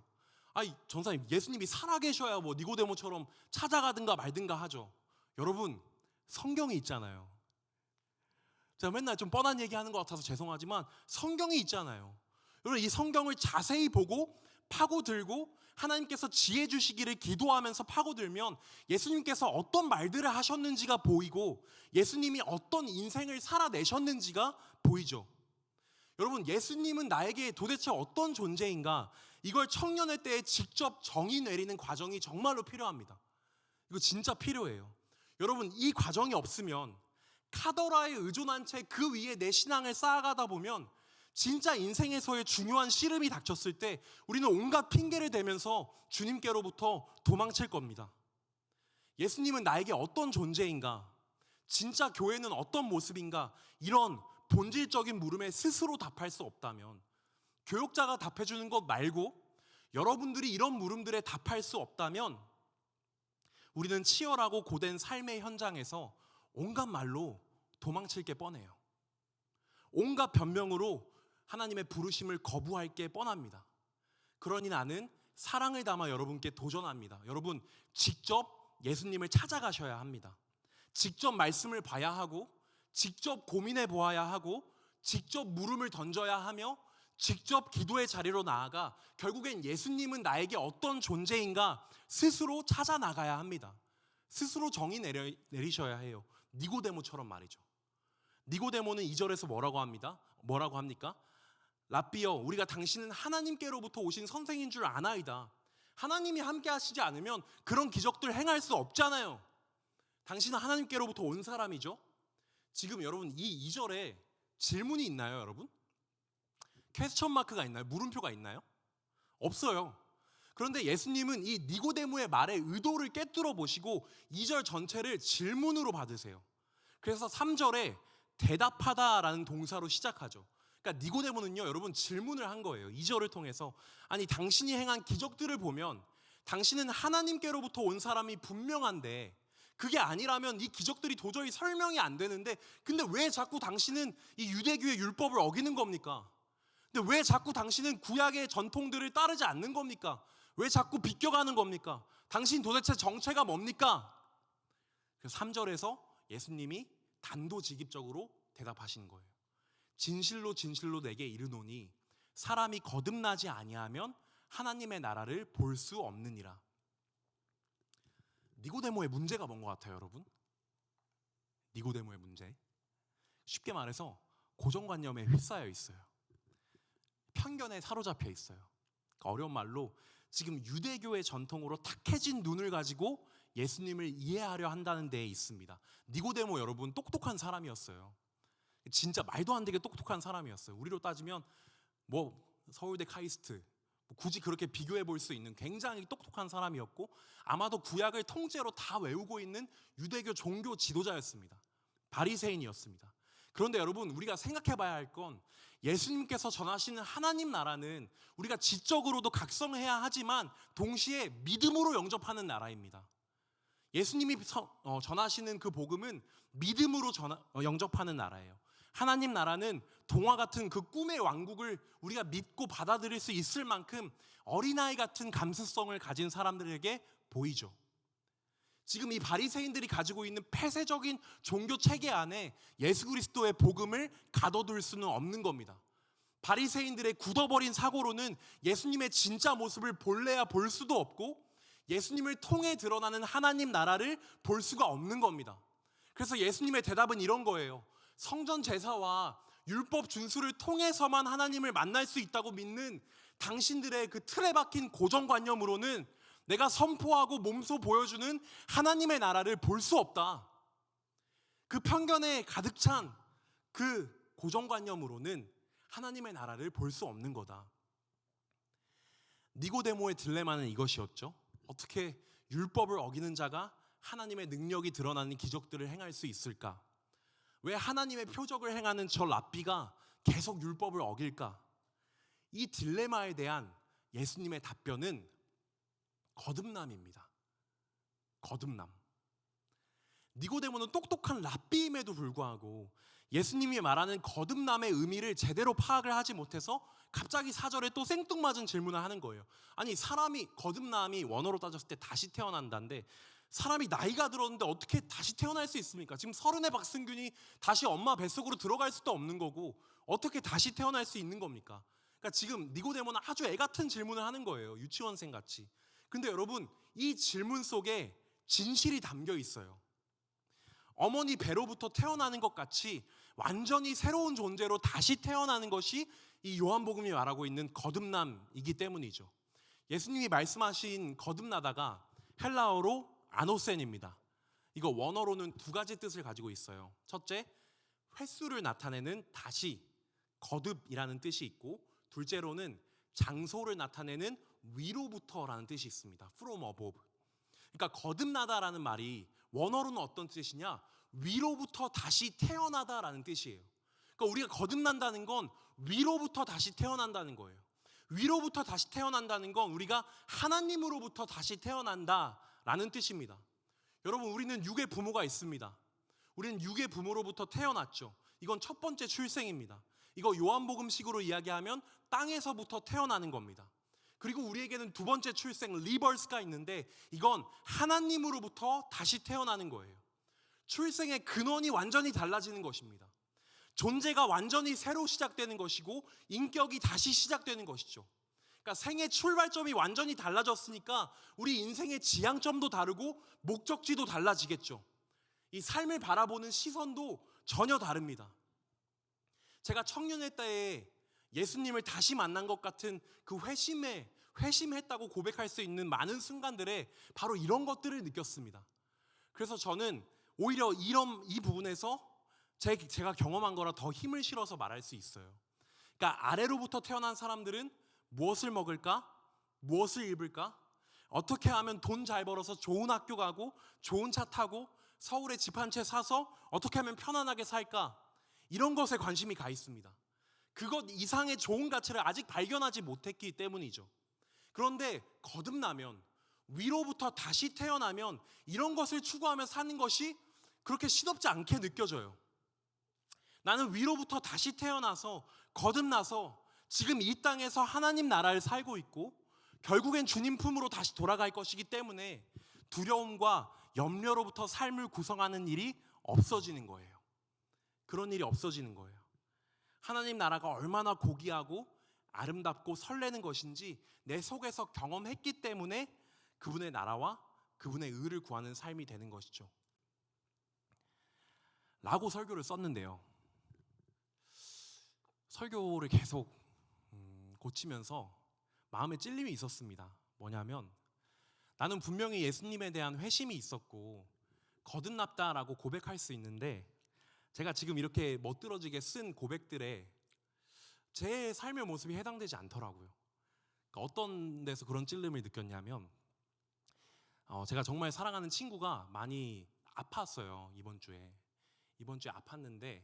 아니, 전사님, 예수님이 살아계셔야 뭐 니고데모처럼 찾아가든가 말든가 하죠. 여러분, 성경이 있잖아요. 제가 맨날 좀 뻔한 얘기하는 것 같아서 죄송하지만 성경이 있잖아요. 여러분, 이 성경을 자세히 보고 파고들고 하나님께서 지혜 주시기를 기도하면서 파고들면 예수님께서 어떤 말들을 하셨는지가 보이고 예수님이 어떤 인생을 살아내셨는지가 보이죠. 여러분, 예수님은 나에게 도대체 어떤 존재인가, 이걸 청년의 때에 직접 정의 내리는 과정이 정말로 필요합니다. 이거 진짜 필요해요. 여러분, 이 과정이 없으면 카더라에 의존한 채 그 위에 내 신앙을 쌓아가다 보면 진짜 인생에서의 중요한 씨름이 닥쳤을 때 우리는 온갖 핑계를 대면서 주님께로부터 도망칠 겁니다. 예수님은 나에게 어떤 존재인가, 진짜 교회는 어떤 모습인가, 이런 본질적인 물음에 스스로 답할 수 없다면, 교육자가 답해주는 것 말고 여러분들이 이런 물음들에 답할 수 없다면 우리는 치열하고 고된 삶의 현장에서 온갖 말로 도망칠 게 뻔해요. 온갖 변명으로 하나님의 부르심을 거부할 게 뻔합니다. 그러니 나는 사랑을 담아 여러분께 도전합니다. 여러분, 직접 예수님을 찾아가셔야 합니다. 직접 말씀을 봐야 하고 직접 고민해 보아야 하고 직접 물음을 던져야 하며 직접 기도의 자리로 나아가 결국엔 예수님은 나에게 어떤 존재인가 스스로 찾아 나가야 합니다. 스스로 정의 내리셔야 해요. 니고데모처럼 말이죠. 니고데모는 2절에서 뭐라고 합니까? 랍비여, 우리가 당신은 하나님께로부터 오신 선생인 줄 아나이다. 하나님이 함께 하시지 않으면 그런 기적들 행할 수 없잖아요. 당신은 하나님께로부터 온 사람이죠. 지금 여러분, 이 2절에 질문이 있나요, 여러분? 퀘스천 마크가 있나요? 물음표가 있나요? 없어요. 그런데 예수님은 이 니고데모의 말의 의도를 꿰뚫어 보시고 2절 전체를 질문으로 받으세요. 그래서 3절에 대답하다라는 동사로 시작하죠. 그러니까 니고데모는요, 여러분, 질문을 한 거예요. 2절을 통해서. 아니, 당신이 행한 기적들을 보면 당신은 하나님께로부터 온 사람이 분명한데 그게 아니라면 이 기적들이 도저히 설명이 안 되는데 근데 왜 자꾸 당신은 이 유대교의 율법을 어기는 겁니까? 근데 왜 자꾸 당신은 구약의 전통들을 따르지 않는 겁니까? 왜 자꾸 비껴가는 겁니까? 당신 도대체 정체가 뭡니까? 그래서 3절에서 예수님이 단도직입적으로 대답하시는 거예요. 진실로 진실로 내게 이르노니 사람이 거듭나지 아니하면 하나님의 나라를 볼 수 없느니라. 니고데모의 문제가 뭔 것 같아요, 여러분? 니고데모의 문제, 쉽게 말해서 고정관념에 휩싸여 있어요. 편견에 사로잡혀 있어요. 그러니까 어려운 말로 지금 유대교의 전통으로 탁해진 눈을 가지고 예수님을 이해하려 한다는 데에 있습니다. 니고데모 여러분, 똑똑한 사람이었어요. 진짜 말도 안 되게 똑똑한 사람이었어요. 우리로 따지면 뭐 서울대 카이스트, 굳이 그렇게 비교해 볼 수 있는 굉장히 똑똑한 사람이었고 아마도 구약을 통째로 다 외우고 있는 유대교 종교 지도자였습니다. 바리새인이었습니다. 그런데 여러분, 우리가 생각해 봐야 할 건 예수님께서 전하시는 하나님 나라는 우리가 지적으로도 각성해야 하지만 동시에 믿음으로 영접하는 나라입니다. 예수님이 전하시는 그 복음은 믿음으로 영접하는 나라예요. 하나님 나라는 동화 같은 그 꿈의 왕국을 우리가 믿고 받아들일 수 있을 만큼 어린아이 같은 감수성을 가진 사람들에게 보이죠. 지금 이 바리새인들이 가지고 있는 폐쇄적인 종교 체계 안에 예수 그리스도의 복음을 가둬둘 수는 없는 겁니다. 바리새인들의 굳어버린 사고로는 예수님의 진짜 모습을 볼래야 볼 수도 없고 예수님을 통해 드러나는 하나님 나라를 볼 수가 없는 겁니다. 그래서 예수님의 대답은 이런 거예요. 성전 제사와 율법 준수를 통해서만 하나님을 만날 수 있다고 믿는 당신들의 그 틀에 박힌 고정관념으로는 내가 선포하고 몸소 보여주는 하나님의 나라를 볼 수 없다. 그 편견에 가득 찬 그 고정관념으로는 하나님의 나라를 볼 수 없는 거다. 니고데모의 딜레마는 이것이었죠. 어떻게 율법을 어기는 자가 하나님의 능력이 드러나는 기적들을 행할 수 있을까? 왜 하나님의 표적을 행하는 저 랍비가 계속 율법을 어길까? 이 딜레마에 대한 예수님의 답변은 거듭남입니다. 거듭남. 니고데모는 똑똑한 랍비임에도 불구하고 예수님이 말하는 거듭남의 의미를 제대로 파악을 하지 못해서 갑자기 4절에 또 생뚱맞은 질문을 하는 거예요. 아니, 사람이 거듭남이 원어로 따졌을 때 다시 태어난다는데 사람이 나이가 들었는데 어떻게 다시 태어날 수 있습니까? 지금 30의 박승균이 다시 엄마 뱃속으로 들어갈 수도 없는 거고 어떻게 다시 태어날 수 있는 겁니까? 그러니까 지금 니고데모는 아주 애 같은 질문을 하는 거예요. 유치원생 같이. 근데 여러분, 이 질문 속에 진실이 담겨 있어요. 어머니 배로부터 태어나는 것 같이 완전히 새로운 존재로 다시 태어나는 것이 이 요한복음이 말하고 있는 거듭남이기 때문이죠. 예수님이 말씀하신 거듭나다가 헬라어로 아노센입니다. 이거 원어로는 두 가지 뜻을 가지고 있어요. 첫째, 횟수를 나타내는 다시, 거듭이라는 뜻이 있고, 둘째로는 장소를 나타내는 위로부터라는 뜻이 있습니다. From above. 그러니까 거듭나다라는 말이 원어로는 어떤 뜻이냐? 위로부터 다시 태어나다라는 뜻이에요. 그러니까 우리가 거듭난다는 건 위로부터 다시 태어난다는 거예요. 위로부터 다시 태어난다는 건 우리가 하나님으로부터 다시 태어난다라는 뜻입니다. 여러분, 우리는 육의 부모가 있습니다. 우리는 육의 부모로부터 태어났죠. 이건 첫 번째 출생입니다. 이거 요한복음식으로 이야기하면 땅에서부터 태어나는 겁니다. 그리고 우리에게는 두 번째 출생, 리버스가 있는데 이건 하나님으로부터 다시 태어나는 거예요. 출생의 근원이 완전히 달라지는 것입니다. 존재가 완전히 새로 시작되는 것이고 인격이 다시 시작되는 것이죠. 그러니까 생의 출발점이 완전히 달라졌으니까 우리 인생의 지향점도 다르고 목적지도 달라지겠죠. 이 삶을 바라보는 시선도 전혀 다릅니다. 제가 청년의 때에 예수님을 다시 만난 것 같은 그 회심했다고 고백할 수 있는 많은 순간들에 바로 이런 것들을 느꼈습니다. 그래서 저는 오히려 이 부분에서 제가 경험한 거라 더 힘을 실어서 말할 수 있어요. 그러니까 아래로부터 태어난 사람들은 무엇을 먹을까? 무엇을 입을까? 어떻게 하면 돈 잘 벌어서 좋은 학교 가고 좋은 차 타고 서울에 집 한 채 사서 어떻게 하면 편안하게 살까? 이런 것에 관심이 가 있습니다. 그것 이상의 좋은 가치를 아직 발견하지 못했기 때문이죠. 그런데 거듭나면, 위로부터 다시 태어나면 이런 것을 추구하며 사는 것이 그렇게 시덥지 않게 느껴져요. 나는 위로부터 다시 태어나서 거듭나서 지금 이 땅에서 하나님 나라를 살고 있고 결국엔 주님 품으로 다시 돌아갈 것이기 때문에 두려움과 염려로부터 삶을 구성하는 일이 없어지는 거예요. 그런 일이 없어지는 거예요. 하나님 나라가 얼마나 고귀하고 아름답고 설레는 것인지 내 속에서 경험했기 때문에 그분의 나라와 그분의 의를 구하는 삶이 되는 것이죠. 라고 설교를 썼는데요. 설교를 계속 고치면서 마음에 찔림이 있었습니다. 뭐냐면 나는 분명히 예수님에 대한 회심이 있었고 거듭났다라고 고백할 수 있는데 제가 지금 이렇게 멋들어지게 쓴 고백들에 제 삶의 모습이 해당되지 않더라고요. 그러니까 어떤 데서 그런 찔림을 느꼈냐면 제가 정말 사랑하는 친구가 많이 아팠어요. 이번 주에 아팠는데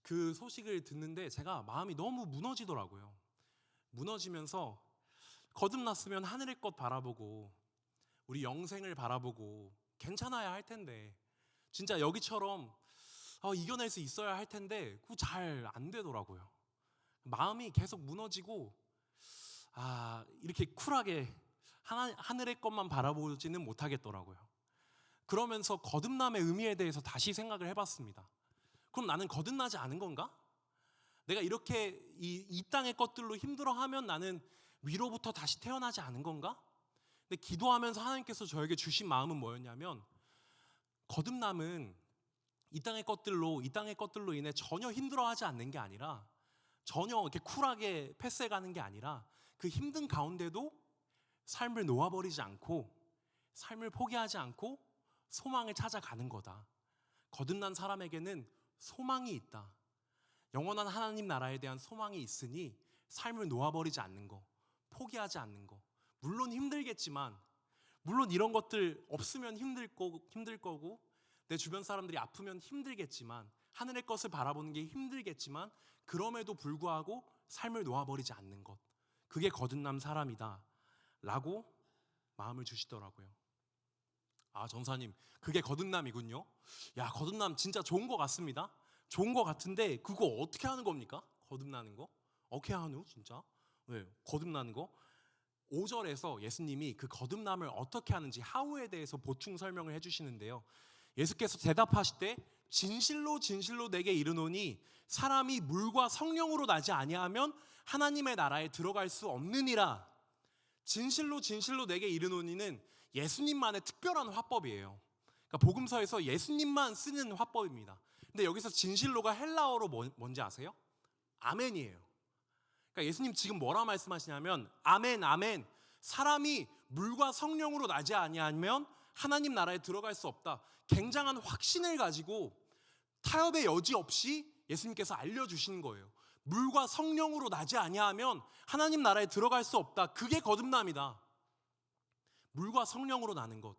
그 소식을 듣는데 제가 마음이 너무 무너지더라고요. 무너지면서 거듭났으면 하늘의 것 바라보고 우리 영생을 바라보고 괜찮아야 할 텐데 진짜 여기처럼 이겨낼 수 있어야 할 텐데 그거 잘 안 되더라고요. 마음이 계속 무너지고 이렇게 쿨하게 하늘의 것만 바라보지는 못하겠더라고요. 그러면서 거듭남의 의미에 대해서 다시 생각을 해봤습니다. 그럼 나는 거듭나지 않은 건가? 내가 이렇게 이 땅의 것들로 힘들어하면 나는 위로부터 다시 태어나지 않은 건가? 근데 기도하면서 하나님께서 저에게 주신 마음은 뭐였냐면, 거듭남은 이 땅의 것들로 인해 전혀 힘들어하지 않는 게 아니라, 전혀 이렇게 쿨하게 패스해가는 게 아니라, 그 힘든 가운데도 삶을 놓아버리지 않고, 삶을 포기하지 않고 소망을 찾아가는 거다. 거듭난 사람에게는 소망이 있다. 영원한 하나님 나라에 대한 소망이 있으니 삶을 놓아버리지 않는 거, 포기하지 않는 거. 물론 힘들겠지만, 물론 이런 것들 없으면 힘들 거고 내 주변 사람들이 아프면 힘들겠지만, 하늘의 것을 바라보는 게 힘들겠지만, 그럼에도 불구하고 삶을 놓아버리지 않는 것, 그게 거듭난 사람이다 라고 마음을 주시더라고요. 아, 전사님, 그게 거듭남이군요. 야, 거듭남 진짜 좋은 것 같습니다. 좋은 것 같은데 그거 어떻게 하는 겁니까? 거듭나는 거? 어떻게 하누 진짜? 네, 거듭나는 거? 5절에서 예수님이 그 거듭남을 어떻게 하는지 하우에 대해서 보충 설명을 해주시는데요. 예수께서 대답하실 때 진실로 진실로 내게 이르노니 사람이 물과 성령으로 나지 아니하면 하나님의 나라에 들어갈 수 없느니라. 진실로 진실로 내게 이르노니는 예수님만의 특별한 화법이에요. 그러니까 복음서에서 예수님만 쓰는 화법입니다. 근데 여기서 진실로가 헬라어로 뭔지 아세요? 아멘이에요. 그러니까 예수님 지금 뭐라 말씀하시냐면 아멘 아멘, 사람이 물과 성령으로 나지 아니하면 하나님 나라에 들어갈 수 없다. 굉장한 확신을 가지고 타협의 여지 없이 예수님께서 알려주시는 거예요. 물과 성령으로 나지 아니하면 하나님 나라에 들어갈 수 없다. 그게 거듭남이다. 물과 성령으로 나는 것.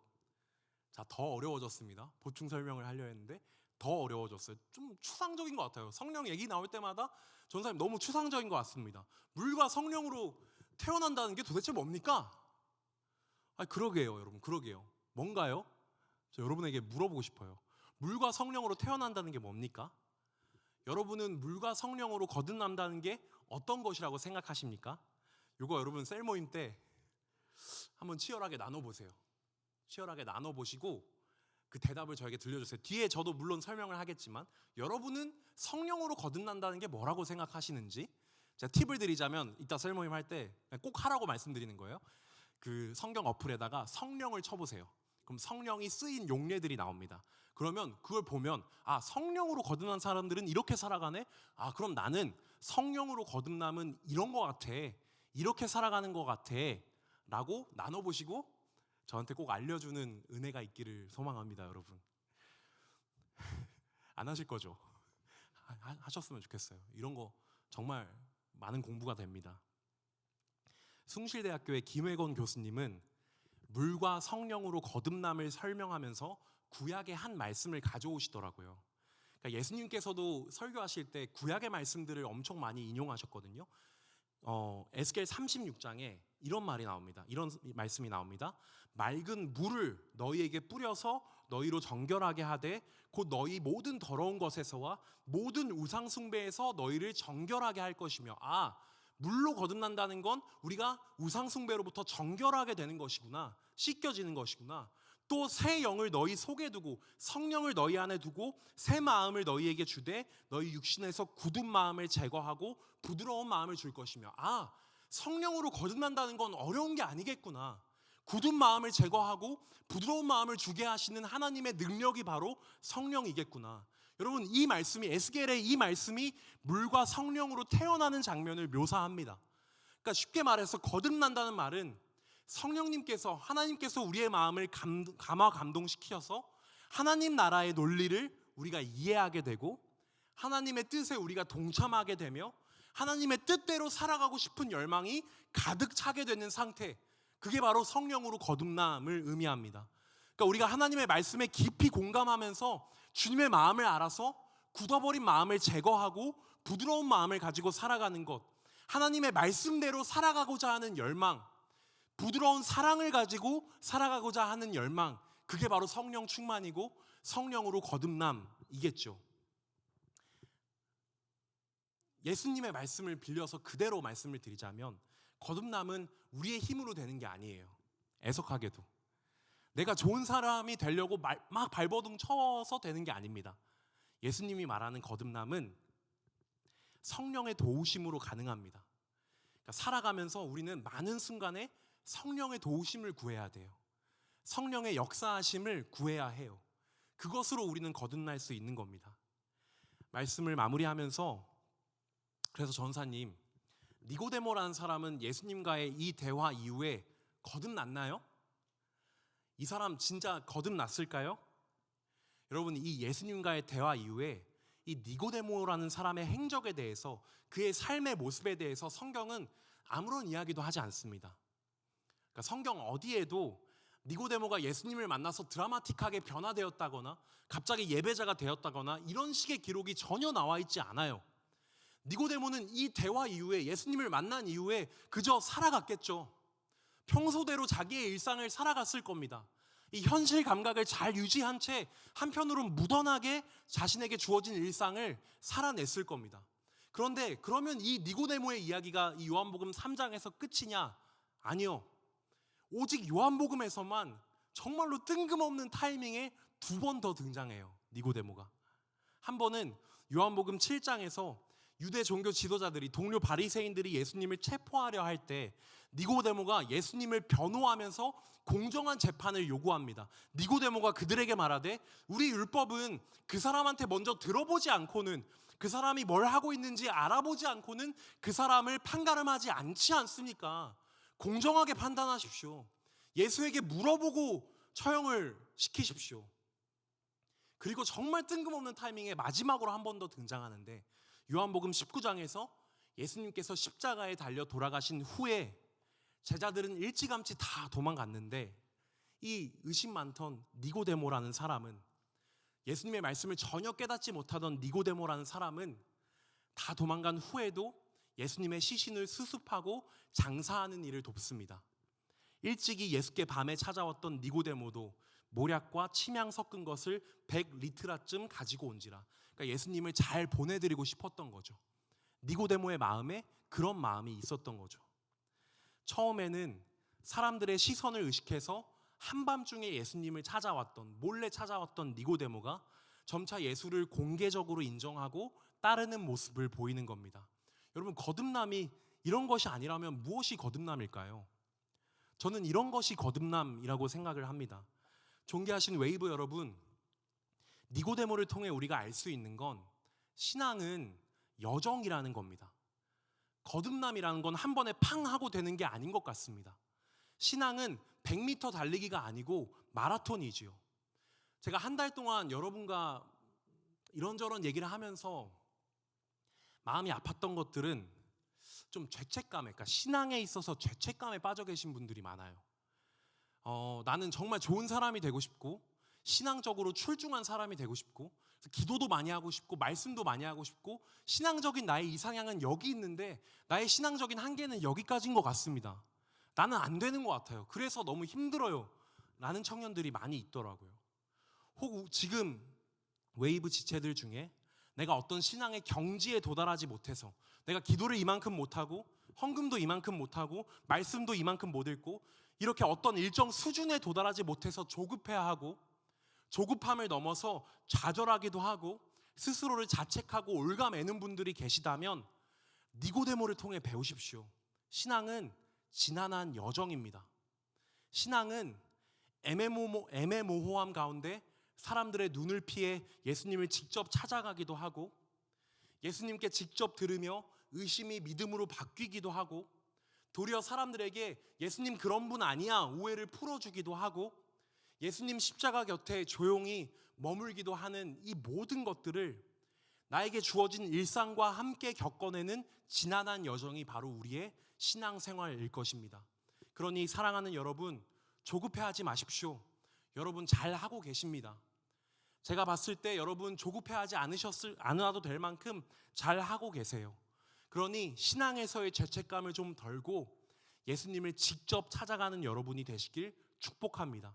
자, 더 어려워졌습니다. 보충 설명을 하려 했는데 더 어려워졌어요. 좀 추상적인 것 같아요. 성령 얘기 나올 때마다 전사님 너무 추상적인 것 같습니다. 물과 성령으로 태어난다는 게 도대체 뭡니까? 그러게요, 여러분. 그러게요. 뭔가요? 저 여러분에게 물어보고 싶어요. 물과 성령으로 태어난다는 게 뭡니까? 여러분은 물과 성령으로 거듭난다는 게 어떤 것이라고 생각하십니까? 이거 여러분 셀 모임 때 한번 치열하게 나눠보세요. 치열하게 나눠보시고 그 대답을 저에게 들려주세요. 뒤에 저도 물론 설명을 하겠지만 여러분은 성령으로 거듭난다는 게 뭐라고 생각하시는지 제가 팁을 드리자면, 이따 셀 모임 할 때 꼭 하라고 말씀드리는 거예요. 그 성경 어플에다가 성령을 쳐보세요. 그럼 성령이 쓰인 용례들이 나옵니다. 그러면 그걸 보면 아, 성령으로 거듭난 사람들은 이렇게 살아가네? 아, 그럼 나는 성령으로 거듭남은 이런 것 같아, 이렇게 살아가는 것 같아 라고 나눠보시고 저한테 꼭 알려주는 은혜가 있기를 소망합니다. 여러분 안 하실 거죠? 하셨으면 좋겠어요. 이런 거 정말 많은 공부가 됩니다. 숭실대학교의 김회건 교수님은 물과 성령으로 거듭남을 설명하면서 구약의 한 말씀을 가져오시더라고요. 그러니까 예수님께서도 설교하실 때 구약의 말씀들을 엄청 많이 인용하셨거든요. 에스겔 36장에 이런 말이 나옵니다. 이런 말씀이 나옵니다. 맑은 물을 너희에게 뿌려서 너희로 정결하게 하되 곧 너희 모든 더러운 것에서와 모든 우상 숭배에서 너희를 정결하게 할 것이며. 아, 물로 거듭난다는 건 우리가 우상 숭배로부터 정결하게 되는 것이구나, 씻겨지는 것이구나. 또 새 영을 너희 속에 두고 성령을 너희 안에 두고 새 마음을 너희에게 주되 너희 육신에서 굳은 마음을 제거하고 부드러운 마음을 줄 것이며. 아, 성령으로 거듭난다는 건 어려운 게 아니겠구나. 굳은 마음을 제거하고 부드러운 마음을 주게 하시는 하나님의 능력이 바로 성령이겠구나. 여러분, 이 말씀이, 에스겔의 이 말씀이 물과 성령으로 태어나는 장면을 묘사합니다. 그러니까 쉽게 말해서 거듭난다는 말은 성령님께서, 하나님께서 우리의 마음을 감화 감동시켜서 하나님 나라의 논리를 우리가 이해하게 되고 하나님의 뜻에 우리가 동참하게 되며 하나님의 뜻대로 살아가고 싶은 열망이 가득 차게 되는 상태, 그게 바로 성령으로 거듭남을 의미합니다. 그러니까 우리가 하나님의 말씀에 깊이 공감하면서 주님의 마음을 알아서 굳어버린 마음을 제거하고 부드러운 마음을 가지고 살아가는 것, 하나님의 말씀대로 살아가고자 하는 열망, 부드러운 사랑을 가지고 살아가고자 하는 열망, 그게 바로 성령 충만이고 성령으로 거듭남이겠죠. 예수님의 말씀을 빌려서 그대로 말씀을 드리자면 거듭남은 우리의 힘으로 되는 게 아니에요. 애석하게도 내가 좋은 사람이 되려고 막 발버둥 쳐서 되는 게 아닙니다. 예수님이 말하는 거듭남은 성령의 도우심으로 가능합니다. 그러니까 살아가면서 우리는 많은 순간에 성령의 도우심을 구해야 돼요. 성령의 역사하심을 구해야 해요. 그것으로 우리는 거듭날 수 있는 겁니다. 말씀을 마무리하면서 그래서 전사님, 니고데모라는 사람은 예수님과의 이 대화 이후에 거듭났나요? 이 사람 진짜 거듭났을까요? 여러분, 이 예수님과의 대화 이후에 이 니고데모라는 사람의 행적에 대해서, 그의 삶의 모습에 대해서 성경은 아무런 이야기도 하지 않습니다. 그러니까 성경 어디에도 니고데모가 예수님을 만나서 드라마틱하게 변화되었다거나 갑자기 예배자가 되었다거나 이런 식의 기록이 전혀 나와 있지 않아요. 니고데모는 이 대화 이후에, 예수님을 만난 이후에 그저 살아갔겠죠. 평소대로 자기의 일상을 살아갔을 겁니다. 이 현실 감각을 잘 유지한 채 한편으로는 무던하게 자신에게 주어진 일상을 살아냈을 겁니다. 그런데 그러면 이 니고데모의 이야기가 이 요한복음 3장에서 끝이냐? 아니요. 오직 요한복음에서만 정말로 뜬금없는 타이밍에 2번 더 등장해요. 니고데모가. 한 번은 요한복음 7장에서 유대 종교 지도자들이, 동료 바리새인들이 예수님을 체포하려 할 때 니고데모가 예수님을 변호하면서 공정한 재판을 요구합니다. 니고데모가 그들에게 말하되, 우리 율법은 그 사람한테 먼저 들어보지 않고는, 그 사람이 뭘 하고 있는지 알아보지 않고는 그 사람을 판가름하지 않지 않습니까? 공정하게 판단하십시오. 예수에게 물어보고 처형을 시키십시오. 그리고 정말 뜬금없는 타이밍에 마지막으로 한 번 더 등장하는데, 요한복음 19장에서 예수님께서 십자가에 달려 돌아가신 후에 제자들은 일찌감치 다 도망갔는데, 이 의심 많던 니고데모라는 사람은, 예수님의 말씀을 전혀 깨닫지 못하던 니고데모라는 사람은 다 도망간 후에도 예수님의 시신을 수습하고 장사하는 일을 돕습니다. 일찍이 예수께 밤에 찾아왔던 니고데모도 모략과 침향 섞은 것을 100리트라쯤 가지고 온지라. 그러니까 예수님을 잘 보내드리고 싶었던 거죠. 니고데모의 마음에 그런 마음이 있었던 거죠. 처음에는 사람들의 시선을 의식해서 한밤중에 예수님을 찾아왔던, 몰래 찾아왔던 니고데모가 점차 예수를 공개적으로 인정하고 따르는 모습을 보이는 겁니다. 여러분, 거듭남이 이런 것이 아니라면 무엇이 거듭남일까요? 저는 이런 것이 거듭남이라고 생각을 합니다. 존귀하신 웨이브 여러분, 니고데모를 통해 우리가 알 수 있는 건 신앙은 여정이라는 겁니다. 거듭남이라는 건 한 번에 팡 하고 되는 게 아닌 것 같습니다. 신앙은 100m 달리기가 아니고 마라톤이지요. 제가 한 달 동안 여러분과 이런저런 얘기를 하면서 마음이 아팠던 것들은 좀 죄책감에, 그러니까 신앙에 있어서 죄책감에 빠져 계신 분들이 많아요. 나는 정말 좋은 사람이 되고 싶고, 신앙적으로 출중한 사람이 되고 싶고, 기도도 많이 하고 싶고, 말씀도 많이 하고 싶고, 신앙적인 나의 이상향은 여기 있는데 나의 신앙적인 한계는 여기까지인 것 같습니다. 나는 안 되는 것 같아요. 그래서 너무 힘들어요 라는 청년들이 많이 있더라고요. 혹 지금 웨이브 지체들 중에 내가 어떤 신앙의 경지에 도달하지 못해서, 내가 기도를 이만큼 못하고, 헌금도 이만큼 못하고, 말씀도 이만큼 못 읽고, 이렇게 어떤 일정 수준에 도달하지 못해서 조급해하고, 조급함을 넘어서 좌절하기도 하고 스스로를 자책하고 올가매는 분들이 계시다면 니고데모를 통해 배우십시오. 신앙은 지난한 여정입니다. 신앙은 애매모호함 가운데 사람들의 눈을 피해 예수님을 직접 찾아가기도 하고, 예수님께 직접 들으며 의심이 믿음으로 바뀌기도 하고, 도리어 사람들에게 예수님 그런 분 아니야 오해를 풀어주기도 하고, 예수님 십자가 곁에 조용히 머물기도 하는 이 모든 것들을 나에게 주어진 일상과 함께 겪어내는 지난한 여정이 바로 우리의 신앙생활일 것입니다. 그러니 사랑하는 여러분, 조급해하지 마십시오. 여러분 잘하고 계십니다. 제가 봤을 때 여러분 조급해하지 않아도 될 만큼 잘하고 계세요. 그러니 신앙에서의 죄책감을 좀 덜고 예수님을 직접 찾아가는 여러분이 되시길 축복합니다.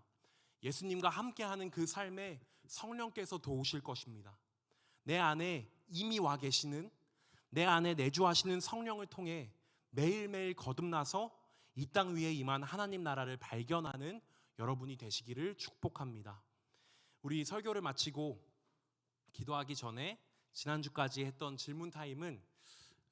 예수님과 함께하는 그 삶에 성령께서 도우실 것입니다. 내 안에 이미 와 계시는, 내 안에 내주하시는 성령을 통해 매일매일 거듭나서 이 땅 위에 임한 하나님 나라를 발견하는 여러분이 되시기를 축복합니다. 우리 설교를 마치고 기도하기 전에 지난주까지 했던 질문 타임은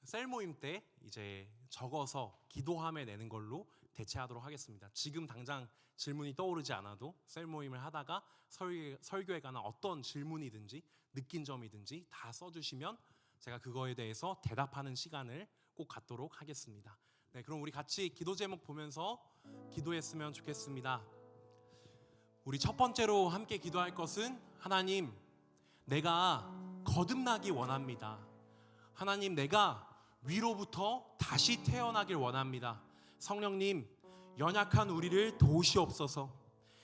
셀 모임 때 이제 적어서 기도함에 내는 걸로 대체하도록 하겠습니다. 지금 당장 질문이 떠오르지 않아도 셀 모임을 하다가 설교에 관한 어떤 질문이든지 느낀 점이든지 다 써주시면 제가 그거에 대해서 대답하는 시간을 꼭 갖도록 하겠습니다. 네, 그럼 우리 같이 기도 제목 보면서 기도했으면 좋겠습니다. 우리 첫 번째로 함께 기도할 것은 하나님, 내가 거듭나기 원합니다. 하나님, 내가 위로부터 다시 태어나길 원합니다. 성령님, 연약한 우리를 도우시옵소서.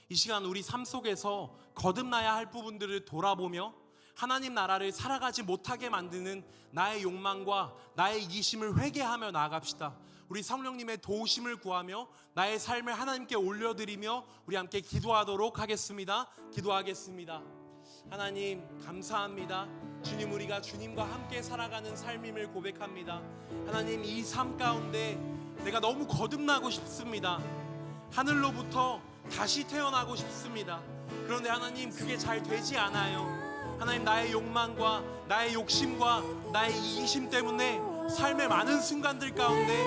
이 시간 우리 삶 속에서 거듭나야 할 부분들을 돌아보며 하나님 나라를 살아가지 못하게 만드는 나의 욕망과 나의 이기심을 회개하며 나아갑시다. 우리 성령님의 도우심을 구하며 나의 삶을 하나님께 올려드리며 우리 함께 기도하도록 하겠습니다. 기도하겠습니다. 하나님 감사합니다. 주님, 우리가 주님과 함께 살아가는 삶임을 고백합니다. 하나님, 이 삶 가운데 내가 너무 거듭나고 싶습니다. 하늘로부터 다시 태어나고 싶습니다. 그런데 하나님, 그게 잘 되지 않아요. 하나님, 나의 욕망과 나의 욕심과 나의 이기심 때문에 삶의 많은 순간들 가운데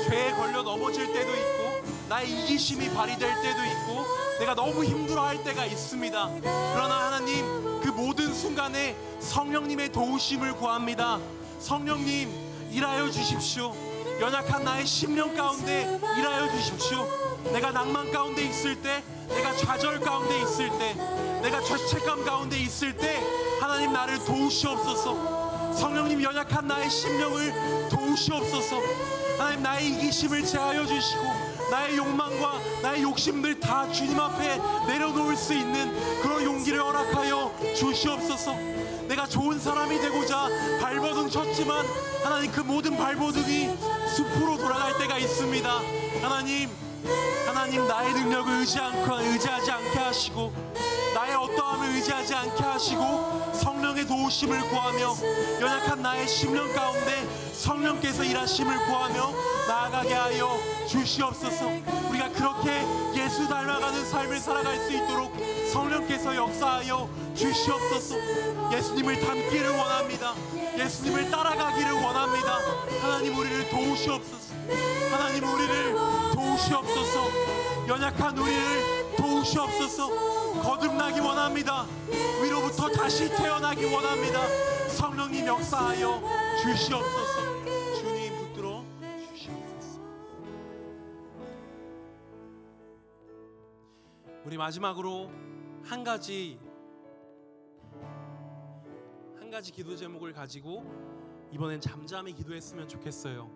죄에 걸려 넘어질 때도 있고 나의 이기심이 발휘될 때도 있고 내가 너무 힘들어할 때가 있습니다. 그러나 하나님, 그 모든 순간에 성령님의 도우심을 구합니다. 성령님, 일하여 주십시오. 연약한 나의 심령 가운데 일하여 주십시오. 내가 낭만 가운데 있을 때, 내가 좌절 가운데 있을 때, 내가 죄책감 가운데 있을 때 하나님, 나를 도우시옵소서. 성령님, 연약한 나의 심령을 도우시옵소서. 하나님, 나의 이기심을 제하여 주시고 나의 욕망과 나의 욕심들 다 주님 앞에 내려놓을 수 있는 그런 용기를 허락하여 주시옵소서. 내가 좋은 사람이 되고자 발버둥 쳤지만 하나님, 그 모든 발버둥이 숲으로 돌아갈 때가 있습니다. 하나님, 나의 능력을 의지하지 않게 하시고 나의 어떠함을 의지하지 않게 하시고 성령의 도우심을 구하며 연약한 나의 심령 가운데 성령께서 일하심을 구하며 나아가게 하여 주시옵소서. 우리가 그렇게 예수 닮아가는 삶을 살아갈 수 있도록 성령께서 역사하여 주시옵소서. 예수님을 닮기를 원합니다. 예수님을 따라가기를 원합니다. 하나님, 우리를 도우시옵소서. 하나님, 우리를 도우시옵소서. 연약한 우리를 도우시옵소서. 거듭나기 원합니다. 위로부터 다시 태어나기 원합니다. 성령님, 역사하여 주시옵소서. 주님, 붙들어 주시옵소서. 우리 마지막으로 한 가지 기도 제목을 가지고 이번엔 잠잠히 기도했으면 좋겠어요.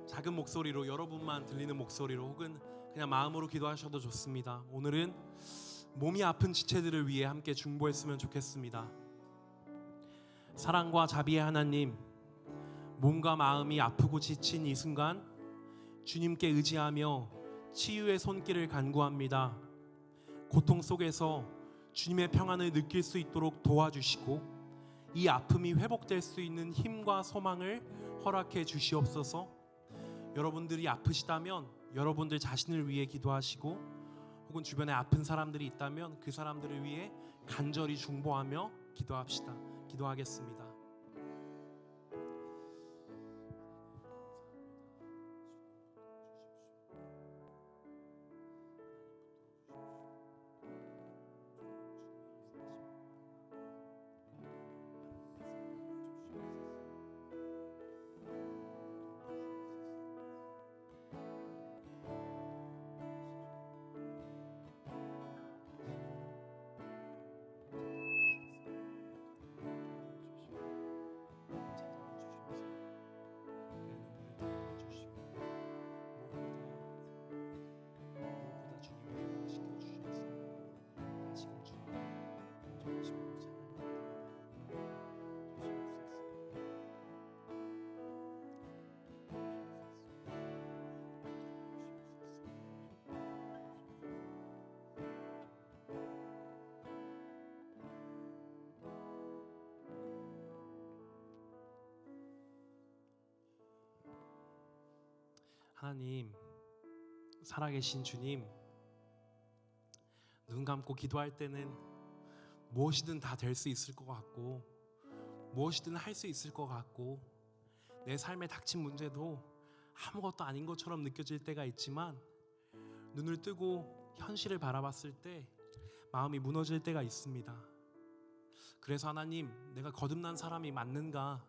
작은 목소리로, 여러분만 들리는 목소리로 혹은 그냥 마음으로 기도하셔도 좋습니다. 오늘은 몸이 아픈 지체들을 위해 함께 중보했으면 좋겠습니다. 사랑과 자비의 하나님, 몸과 마음이 아프고 지친 이 순간 주님께 의지하며 치유의 손길을 간구합니다. 고통 속에서 주님의 평안을 느낄 수 있도록 도와주시고 이 아픔이 회복될 수 있는 힘과 소망을 허락해 주시옵소서. 여러분들이 아프시다면 여러분들 자신을 위해 기도하시고 혹은 주변에 아픈 사람들이 있다면 그 사람들을 위해 간절히 중보하며 기도합시다. 기도하겠습니다. 하나님, 살아계신 주님, 눈 감고 기도할 때는 무엇이든 다 될 수 있을 것 같고 무엇이든 할 수 있을 것 같고 내 삶에 닥친 문제도 아무것도 아닌 것처럼 느껴질 때가 있지만 눈을 뜨고 현실을 바라봤을 때 마음이 무너질 때가 있습니다. 그래서 하나님, 내가 거듭난 사람이 맞는가?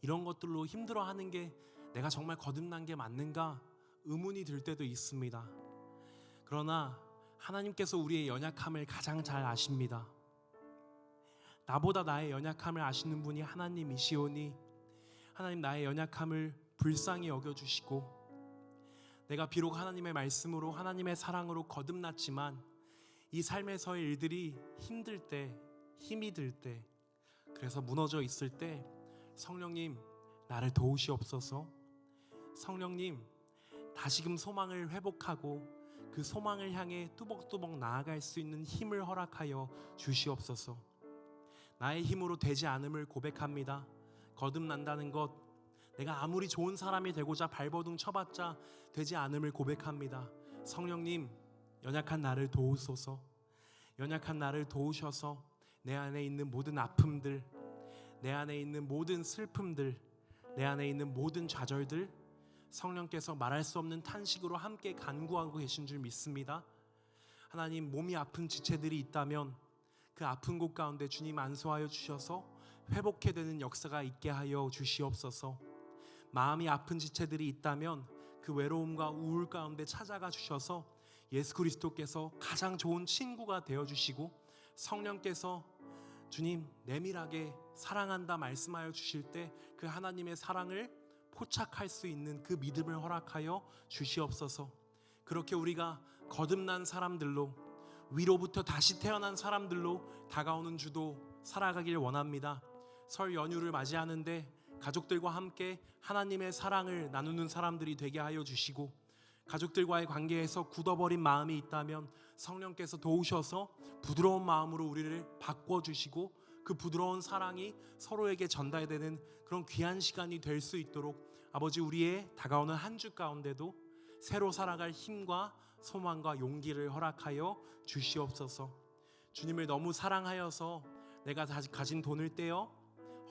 이런 것들로 힘들어하는 게 내가 정말 거듭난 게 맞는가? 의문이 들 때도 있습니다. 그러나 하나님께서 우리의 연약함을 가장 잘 아십니다. 나보다 나의 연약함을 아시는 분이 하나님이시오니 하나님, 나의 연약함을 불쌍히 여겨주시고 내가 비록 하나님의 말씀으로 하나님의 사랑으로 거듭났지만 이 삶에서의 일들이 힘들 때, 힘이 들 때, 그래서 무너져 있을 때 성령님, 나를 도우시옵소서. 성령님, 다시금 소망을 회복하고 그 소망을 향해 뚜벅뚜벅 나아갈 수 있는 힘을 허락하여 주시옵소서. 나의 힘으로 되지 않음을 고백합니다. 거듭난다는 것, 내가 아무리 좋은 사람이 되고자 발버둥 쳐봤자 되지 않음을 고백합니다. 성령님, 연약한 나를 도우소서. 연약한 나를 도우셔서 내 안에 있는 모든 아픔들, 내 안에 있는 모든 슬픔들, 내 안에 있는 모든 좌절들 성령께서 말할 수 없는 탄식으로 함께 간구하고 계신 줄 믿습니다. 하나님, 몸이 아픈 지체들이 있다면 그 아픈 곳 가운데 주님 안수하여 주셔서 회복해 되는 역사가 있게 하여 주시옵소서. 마음이 아픈 지체들이 있다면 그 외로움과 우울 가운데 찾아가 주셔서 예수 그리스도께서 가장 좋은 친구가 되어주시고 성령께서 주님 내밀하게 사랑한다 말씀하여 주실 때 그 하나님의 사랑을 포착할 수 있는 그 믿음을 허락하여 주시옵소서. 그렇게 우리가 거듭난 사람들로, 위로부터 다시 태어난 사람들로 다가오는 주도 살아가길 원합니다. 설 연휴를 맞이하는데 가족들과 함께 하나님의 사랑을 나누는 사람들이 되게 하여 주시고, 가족들과의 관계에서 굳어버린 마음이 있다면 성령께서 도우셔서 부드러운 마음으로 우리를 바꿔주시고 그 부드러운 사랑이 서로에게 전달되는 그런 귀한 시간이 될 수 있도록 아버지, 우리의 다가오는 한 주 가운데도 새로 살아갈 힘과 소망과 용기를 허락하여 주시옵소서. 주님을 너무 사랑하여서 내가 다시 가진 돈을 떼어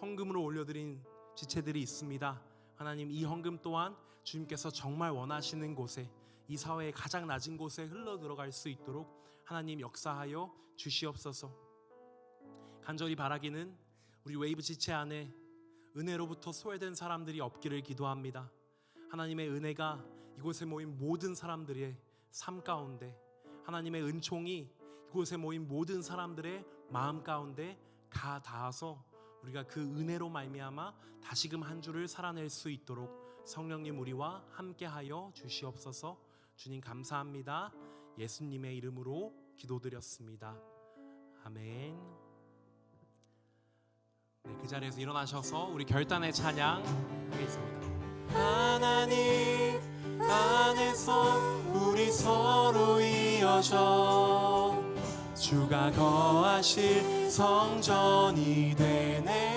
헌금으로 올려드린 지체들이 있습니다. 하나님, 이 헌금 또한 주님께서 정말 원하시는 곳에, 이 사회의 가장 낮은 곳에 흘러 들어갈 수 있도록 하나님 역사하여 주시옵소서. 간절히 바라기는 우리 웨이브 지체 안에 은혜로부터 소외된 사람들이 없기를 기도합니다. 하나님의 은혜가 이곳에 모인 모든 사람들의 삶 가운데, 하나님의 은총이 이곳에 모인 모든 사람들의 마음 가운데 가 닿아서 우리가 그 은혜로 말미암아 다시금 한 주를 살아낼 수 있도록 성령님 우리와 함께하여 주시옵소서. 주님 감사합니다. 예수님의 이름으로 기도드렸습니다. 아멘. 네, 그 자리에서 일어나셔서 우리 결단의 찬양 하겠습니다. 하나님 안에서 우리 서로 이어져 주가 거하실 성전이 되네.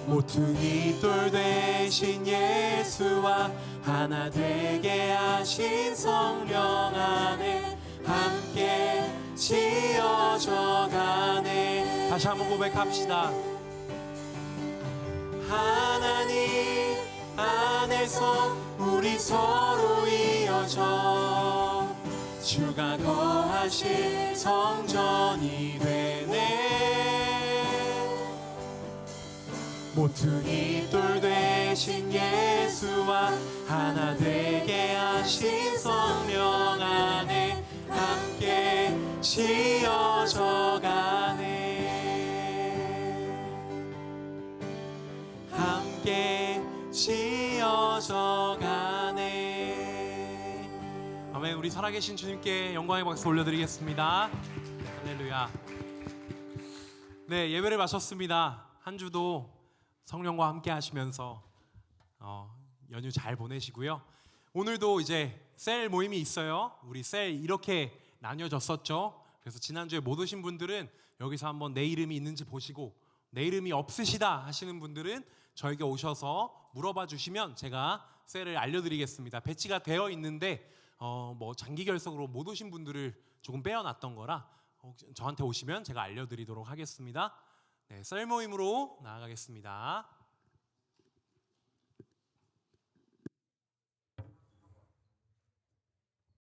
모퉁이 돌 되신 예수와 하나 되게 하신 성령 안에 함께 지어져 가네. 다시 한번 고백합시다. 하나님 안에서 우리 서로 이어져 주가 거하실 성전이 되네. 모퉁이 돌 되신 예수와 하나 되게 하신 성령 안에 함께 지어져 가네. 함께 지어져 가네. 아멘. 우리 살아계신 주님께 영광의 박수 올려드리겠습니다. 할렐루야. 네, 예배를 마쳤습니다. 한 주도 성령과 함께 하시면서 연휴 잘 보내시고요. 오늘도 이제 셀 모임이 있어요. 우리 셀 이렇게 나뉘어졌었죠. 그래서 지난주에 못 오신 분들은 여기서 한번 내 이름이 있는지 보시고, 내 이름이 없으시다 하시는 분들은 저에게 오셔서 물어봐 주시면 제가 셀을 알려드리겠습니다. 배치가 되어 있는데 뭐 장기 결석으로 못 오신 분들을 조금 빼어놨던 거라 저한테 오시면 제가 알려드리도록 하겠습니다. 네, 썰 모임으로 나아가겠습니다.